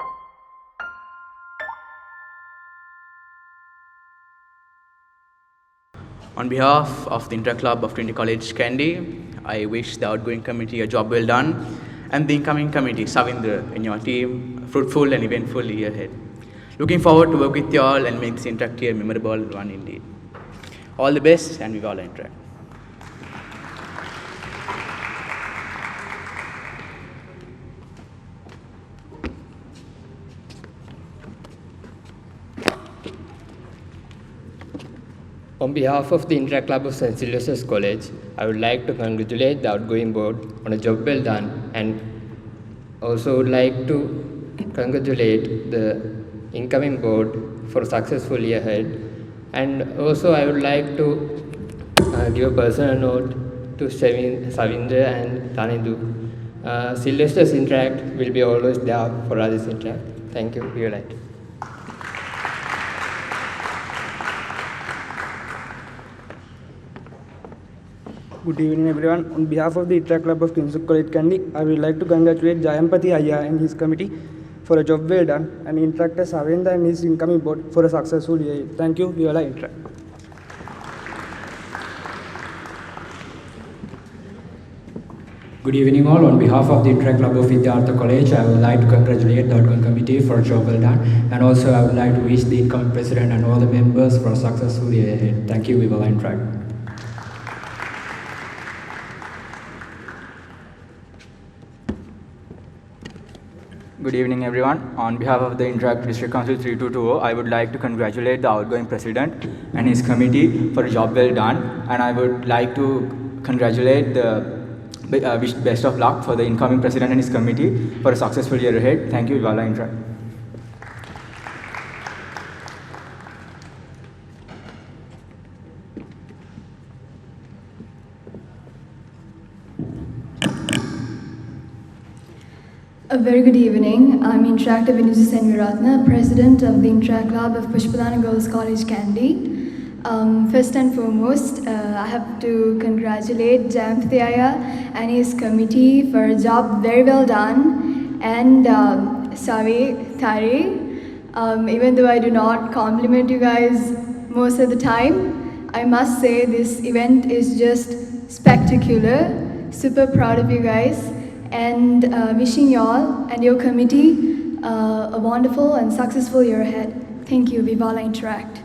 Speaker 1: On behalf of the Inter Club of Trinity College, Kandy, I wish the outgoing committee a job well done, and the incoming committee, Savindra, and your team, a fruitful and eventful year ahead. Looking forward to work with you all and make this Interact year a memorable one indeed. All the best, and we all Interact.
Speaker 21: On behalf of the Inter Club of St. Sylvester's College, I would like to congratulate the outgoing board on a job well done, and also would like to congratulate the incoming board for a successful year ahead. And also I would like to give a personal note to Savindra and Tanindu. Sylvester's Interact will be always there for others Interact. Thank you. Be right.
Speaker 22: Good evening everyone. On behalf of the ITRA Club of King's College Kandy, I would like to congratulate Jayampati Ayya and his committee for a job well done, and Interactor Savendra and his incoming board for a successful year. Thank you, Viola Interact.
Speaker 23: Good evening all. On behalf of the Inter Club of Vidyartha College, I would like to congratulate the outgoing committee for a job well done, and also I would like to wish the incoming president and all the members for a successful year ahead. Thank you, Viola Interact.
Speaker 4: Good evening everyone. On behalf of the Interact District Council 3220, I would like to congratulate the outgoing president and his committee for a job well done, and I would like to congratulate wish best of luck for the incoming president and his committee for a successful year ahead. Thank you, Viola Interact.
Speaker 24: A very good evening. I'm Interactive Vinuja Senviratna, President of the Interact Club of Pushpadana Girls College, Kandy. First and foremost, I have to congratulate Jayampati Ayya and his committee for a job very well done, and Savi, Thari. Even though I do not compliment you guys most of the time, I must say this event is just spectacular. Super proud of you guys, and wishing you all and your committee a wonderful and successful year ahead. Thank you. Vivala Interact.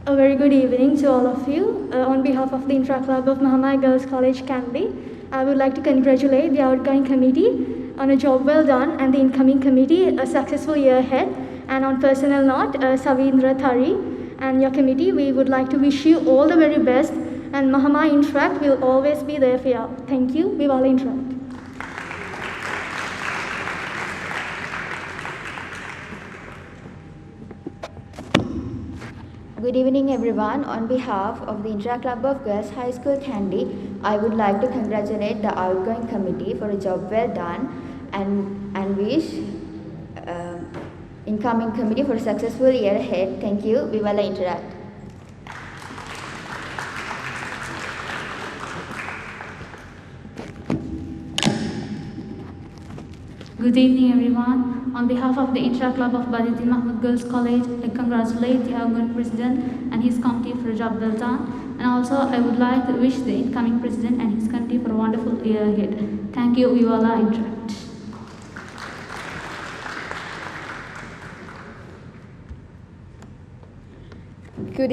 Speaker 25: A very good evening to all of you. On behalf of the Intra Club of Mahamaya Girls College, Kandy, I would like to congratulate the outgoing committee on a job well done and the incoming committee a successful year ahead. And on personal note, Savindra Thari and your committee, we would like to wish you all the very best, and Mahamaya Interact will always be there for you. Thank you. Vivala Interact.
Speaker 26: Good evening everyone. On behalf of the Intra Club of Girls High School, Kandy, I would like to congratulate the outgoing committee for a job well done, and wish incoming committee for a successful year ahead. Thank you. Vivala Interact.
Speaker 27: Good evening everyone. On behalf of the Intra Club of Badruddin Mahmud Girls College, I congratulate the outgoing president and his committee for a job well done, and also I would like to wish the incoming president and his committee for a wonderful year ahead. Thank you. Vivala Interact.
Speaker 28: Good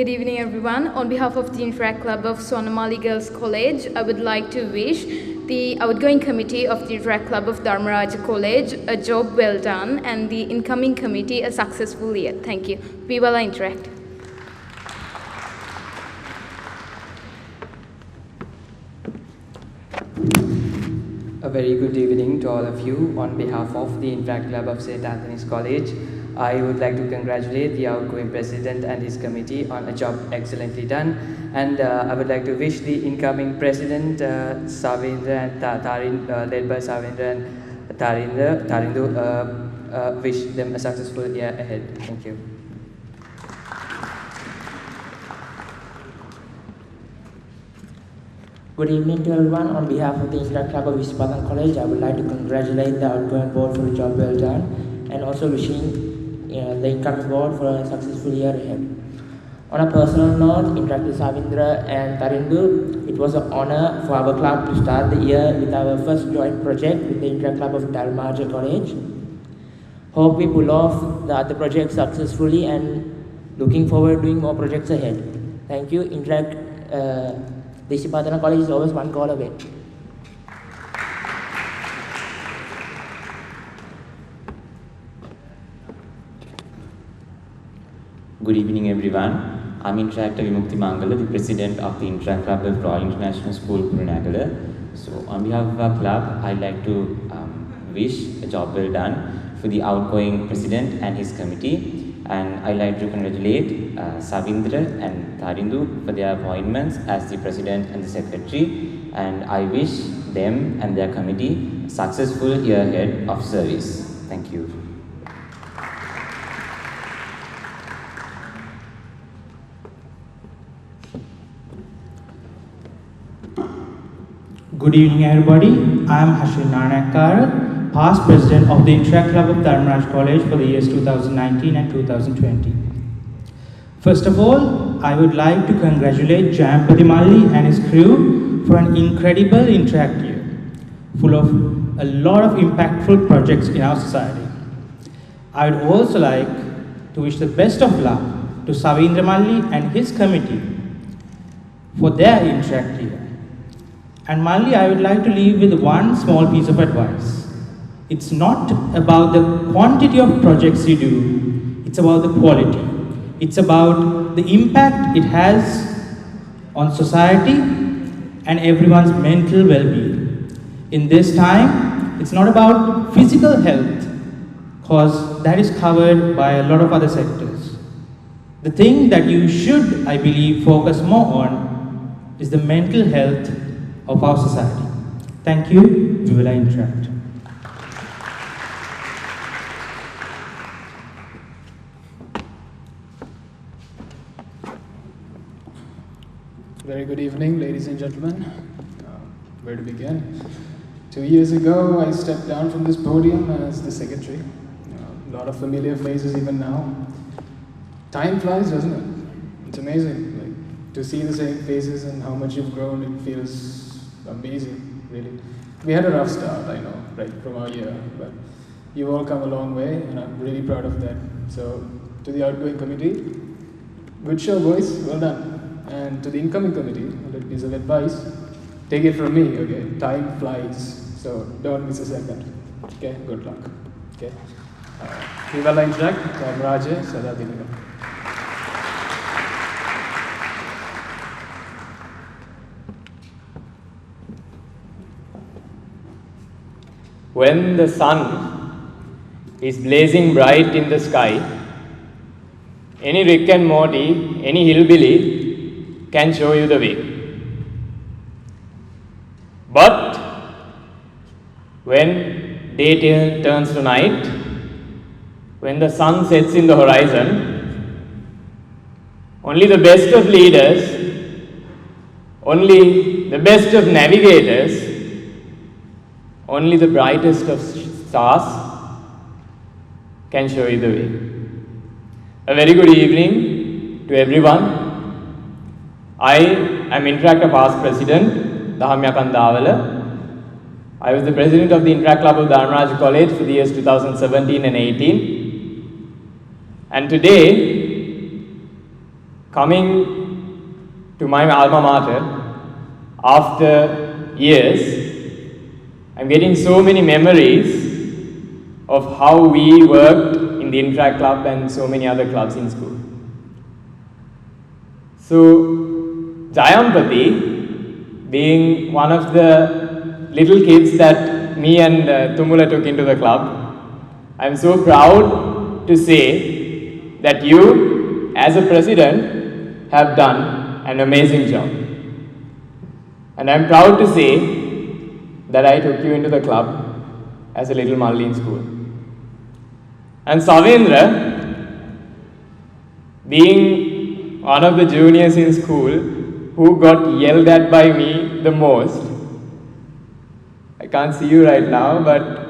Speaker 28: evening everyone. On behalf of the Interact Club of Sonamali Girls College, I would like to wish the outgoing committee of the Interact Club of Dharmaraja College a job well done, and the incoming committee a successful year. Thank you. Vivala Interact.
Speaker 21: A very good evening to all of you. On behalf of the Interact Club of St. Anthony's College, I would like to congratulate the outgoing president and his committee on a job excellently done, and I would like to wish the incoming president Savindra and Tarin, led by Savindra and
Speaker 5: Tarindu, wish them a successful year ahead. Thank you.
Speaker 29: Good evening to everyone. On behalf of the Interact Club of Vispadan College, I would like to congratulate the outgoing board for a job well done and also wishing the incoming board for a successful year ahead. On a personal note, Interact with Savindra and Tarindu, it was an honor for our club to start the year with our first joint project with the Interact Club of DHARMARAJA College. Hope we pull off the other projects successfully and looking forward to doing more projects ahead. Thank you. Interact Vispadan College is always one call away.
Speaker 6: Good evening, everyone. I'm Interactor Vimukti Mangala, the president of the Interact Club of Royal International School, Kurunagala. So, on behalf of our club, I'd like to wish a job well done for the outgoing president and his committee. And I'd like to congratulate Savindra and Tarindu for their appointments as the president and the secretary. And I wish them and their committee a successful year ahead of service. Thank you.
Speaker 7: Good evening, everybody. I am Hashim Nanakara, past president of the Interact Club of DHARMARAJA College for the years 2019 and 2020. First of all, I would like to congratulate Jayampati Malli and his crew for an incredible Interact year, full of a lot of impactful projects in our society. I would also like to wish the best of luck to Savindra Malli and his committee for their Interact year. And Malli, I would like to leave with one small piece of advice. It's not about the quantity of projects you do, it's about the quality. It's about the impact it has on society and everyone's mental well-being. In this time, it's not about physical health, because that is covered by a lot of other sectors. The thing that you should, I believe, focus more on is the mental health of our society. Thank you. We will interact.
Speaker 8: Very good evening, ladies and gentlemen. Where to begin? 2 years ago, I stepped down from this podium as the secretary. A lot of familiar faces even now. Time flies, doesn't it? It's amazing. Like, to see the same faces and how much you've grown, it feels amazing, really. We had a rough start, I know, right, from our year, but you've all come a long way, and I'm really proud of that. So, to the outgoing committee, good show, boys, well done. And to the incoming committee, a little piece of advice, take it from me, okay? Time flies, so don't miss a second. Okay, good luck. Okay. We will interact. DHARMARAJA, Sada Dinaga.
Speaker 15: When the sun is blazing bright in the sky, any Rick and Morty, any hillbilly can show you the way. But when day turns to night, when the sun sets in the horizon, only the best of leaders, only the best of navigators, only the brightest of stars can show you the way. A very good evening to everyone. I am Interact past president, Dahamya Kandavala. I was the president of the Interact Club of DHARMARAJA College for the years 2017 and 18. And today, coming to my alma mater, after years, I'm getting so many memories of how we worked in the Interact Club and so many other clubs in school. So, Jayampati, being one of the little kids that me and Tumula took into the club, I'm so proud to say that you, as a president, have done an amazing job. And I'm proud to say that I took you into the club as a little Malli in school. And Savindra, being one of the juniors in school who got yelled at by me the most. I can't see you right now, but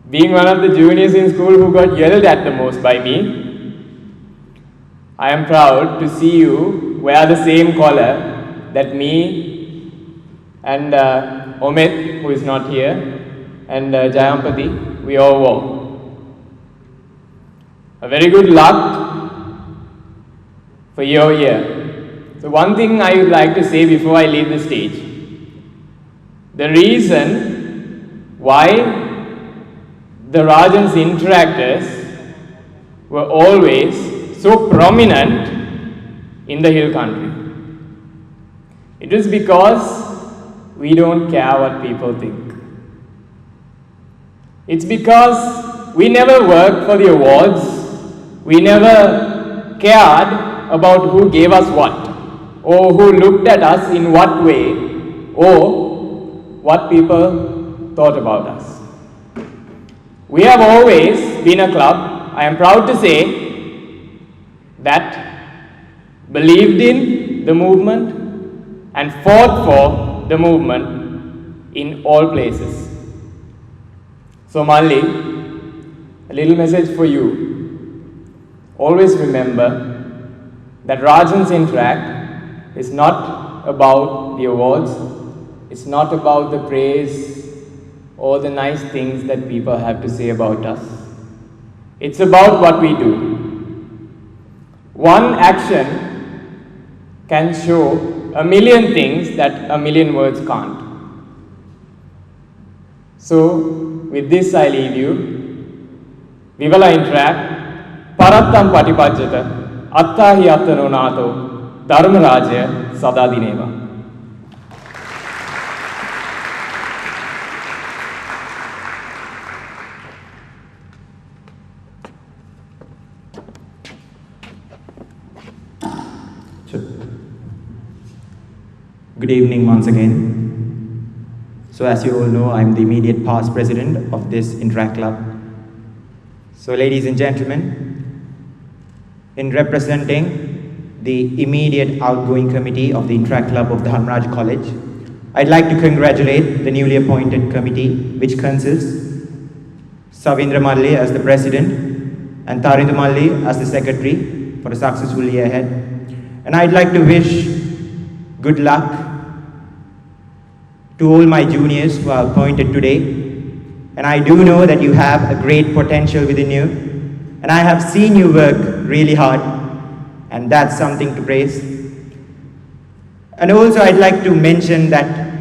Speaker 15: being one of the juniors in school who got yelled at the most by me, I am proud to see you wear the same collar that me and Omid, who is not here, and Jayampati, we all wore. A very good luck for your year. So one thing I would like to say before I leave the stage. The reason why the Rajans interactors were always so prominent in the hill country. It is because we don't care what people think. It's because we never worked for the awards. We never cared about who gave us what, or who looked at us in what way, or what people thought about us. We have always been a club, I am proud to say, that believed in the movement and fought for the movement in all places. So Malli, a little message for you. Always remember that Rajans Interact is not about the awards, it's not about the praise or the nice things that people have to say about us. It's about what we do. One action can show a million things that a million words can't. So, with this I leave you. Vivala Interact. Parattam patipajjata, attahi attano nato, dharmaraja sadadineva.
Speaker 9: Good evening once again. So as you all know, I'm the immediate past president of this Interact Club. So ladies and gentlemen, in representing the immediate outgoing committee of the Interact Club of DHARMARAJA College, I'd like to congratulate the newly appointed committee, which consists Savindra Malli as the president and Tarindu Malli as the secretary for a successful year ahead. And I'd like to wish good luck to all my juniors who are appointed today. And I do know that you have a great potential within you. And I have seen you work really hard, and that's something to praise. And also I'd like to mention that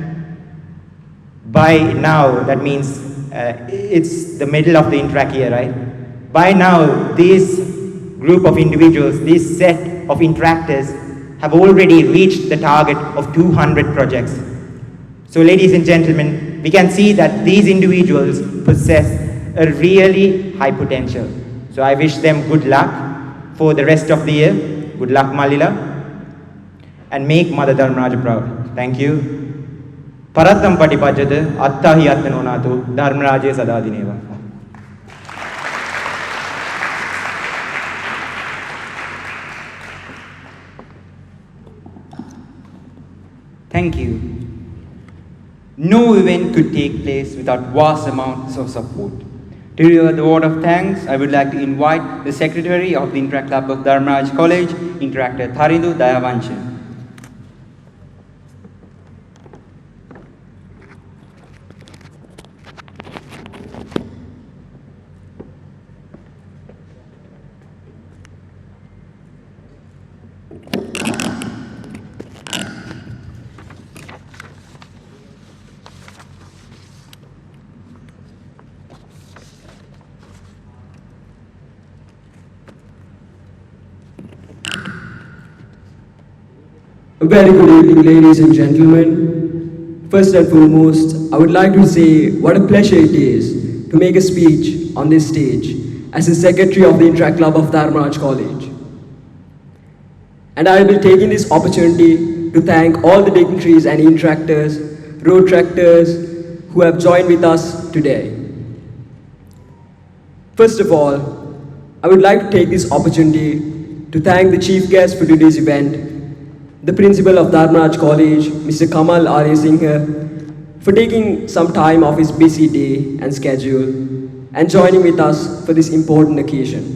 Speaker 9: by now, that means it's the middle of the Interact year, right? By now, this group of individuals, this set of interactors have already reached the target of 200 projects. So ladies and gentlemen, we can see that these individuals possess a really high potential. So I wish them good luck for the rest of the year. Good luck, Malila. And make Mother Dharmaraja proud. Thank you. Parattam patipajjata, attahi attano nato, Dharmaraja sadadineva.
Speaker 4: Thank you. No event could take place without vast amounts of support. To deliver the word of thanks, I would like to invite the Secretary of the Interact Club of DHARMARAJA College, Interactor Tarindu Dayavanshan.
Speaker 2: A very good evening, ladies and gentlemen. First and foremost, I would like to say what a pleasure it is to make a speech on this stage as the Secretary of the Interact Club of DHARMARAJA College. And I will be taking this opportunity to thank all the dignitaries and interactors, road tractors, who have joined with us today. First of all, I would like to take this opportunity to thank the chief guest for today's event, the principal of Dharmaraj College, Mr. Kamal Arya Singh, for taking some time off his busy day and schedule and joining with us for this important occasion.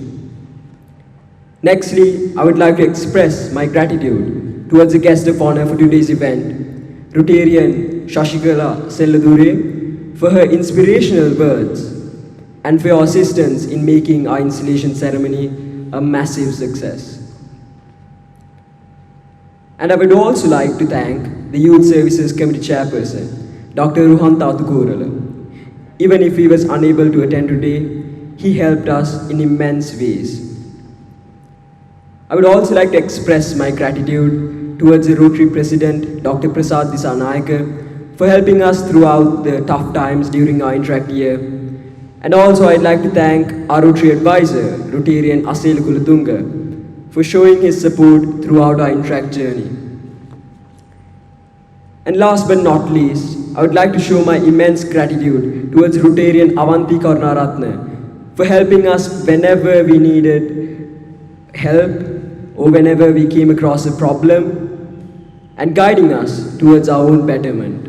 Speaker 2: Nextly, I would like to express my gratitude towards the guest of honor for today's event, Rotarian Shashikala Selladure, for her inspirational words and for your assistance in making our installation ceremony a massive success. And I would also like to thank the Youth Services Committee Chairperson, Dr. Ruhan Tatukurala. Even if he was unable to attend today, he helped us in immense ways. I would also like to express my gratitude towards the Rotary President, Dr. Prasad Disanayake, for helping us throughout the tough times during our Interact year. And also I'd like to thank our Rotary Advisor, Rotarian Asel Kulatunga, for showing his support throughout our Interact journey. And last but not least, I would like to show my immense gratitude towards Rotarian Avanti Karunaratne for helping us whenever we needed help or whenever we came across a problem and guiding us towards our own betterment.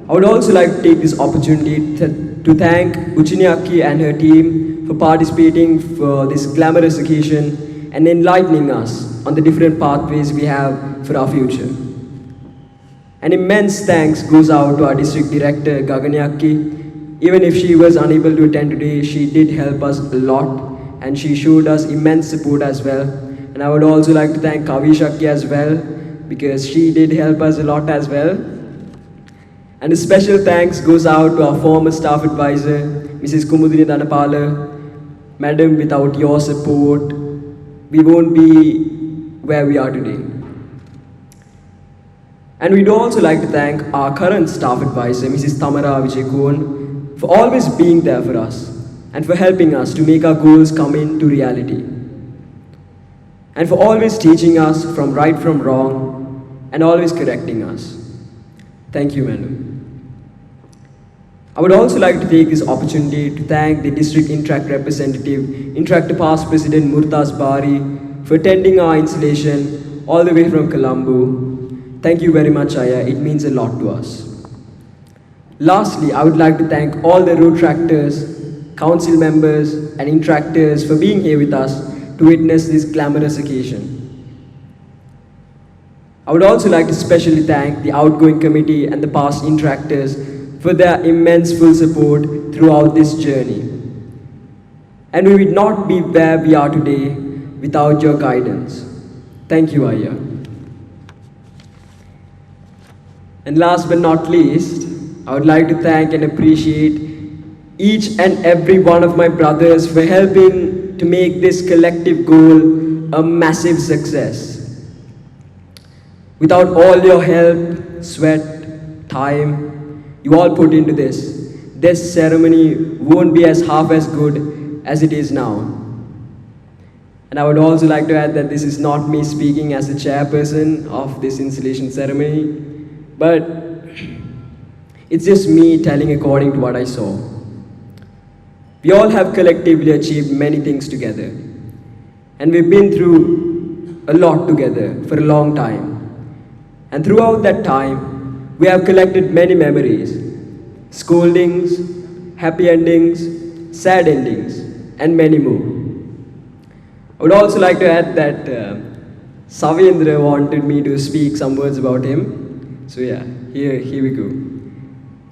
Speaker 2: I would also like to take this opportunity to thank Uchiniaki and her team for participating for this glamorous occasion and enlightening us on the different pathways we have for our future. An immense thanks goes out to our District Director, Gaganyaki. Even if she was unable to attend today, she did help us a lot and she showed us immense support as well. And I would also like to thank Kavishaki as well because she did help us a lot as well. And a special thanks goes out to our former staff advisor, Mrs. Kumudini Dhanapala. Madam, without your support, we won't be where we are today. And we'd also like to thank our current staff advisor, Mrs. Tamara Vijayakon, for always being there for us and for helping us to make our goals come into reality. And for always teaching us from right from wrong and always correcting us. Thank you, madam. I would also like to take this opportunity to thank the District Interact representative, Interact Past President Murtaz Bari, for attending our installation all the way from Colombo. Thank you very much, Aya. It means a lot to us. Lastly, I would like to thank all the road tractors, council members, and interactors for being here with us to witness this glamorous occasion. I would also like to specially thank the outgoing committee and the past interactors for their immense full support throughout this journey. And we would not be where we are today without your guidance. Thank you, Aya. And last but not least, I would like to thank and appreciate each and every one of my brothers for helping to make this collective goal a massive success. Without all your help, sweat, time, you all put into this ceremony won't be as half as good as it is now. And I would also like to add that this is not me speaking as the chairperson of this installation ceremony, but it's just me telling according to what I saw. We all have collectively achieved many things together, and we've been through a lot together for a long time. And throughout that time, we have collected many memories, scoldings, happy endings, sad endings, and many more. I would also like to add that Savindra wanted me to speak some words about him. So yeah, here we go.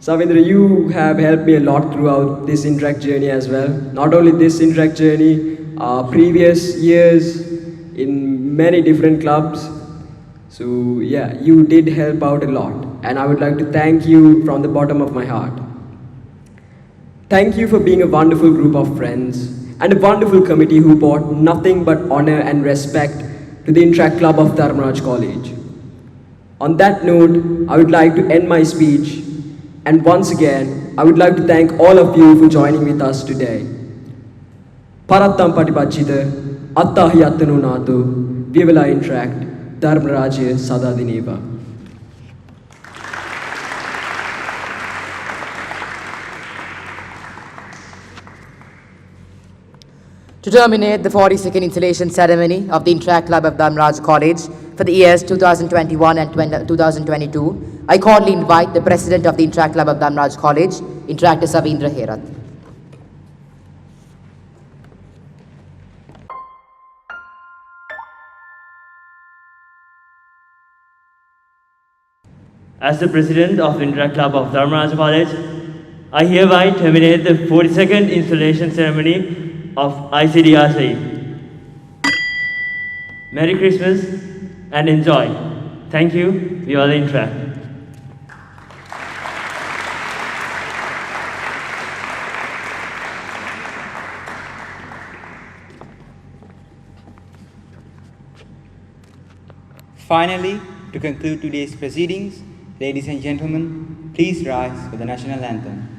Speaker 2: Savindra, you have helped me a lot throughout this Interact journey as well. Not only this Interact journey, previous years in many different clubs. So yeah, you did help out a lot. And I would like to thank you from the bottom of my heart. Thank you for being a wonderful group of friends and a wonderful committee who brought nothing but honor and respect to the Interact Club of Dharmaraj College. On that note, I would like to end my speech, and once again, I would like to thank all of you for joining with us today. Parattam Patipachita, Attahi Attanunatu, Vivala Interact, Dharmaraja Sadadineva.
Speaker 3: To terminate the 42nd installation ceremony of the Interact Club of DHARMARAJA College for the years 2021 and 2022, I cordially invite the President of the Interact Club of DHARMARAJA College, Interactor Savindra Herath.
Speaker 10: As the President of the Interact Club of DHARMARAJA College, I hereby terminate the 42nd installation ceremony of ICDRC. Merry Christmas and enjoy. Thank you. We are the Interact.
Speaker 4: Finally, to conclude today's proceedings, ladies and gentlemen, please rise for the national anthem.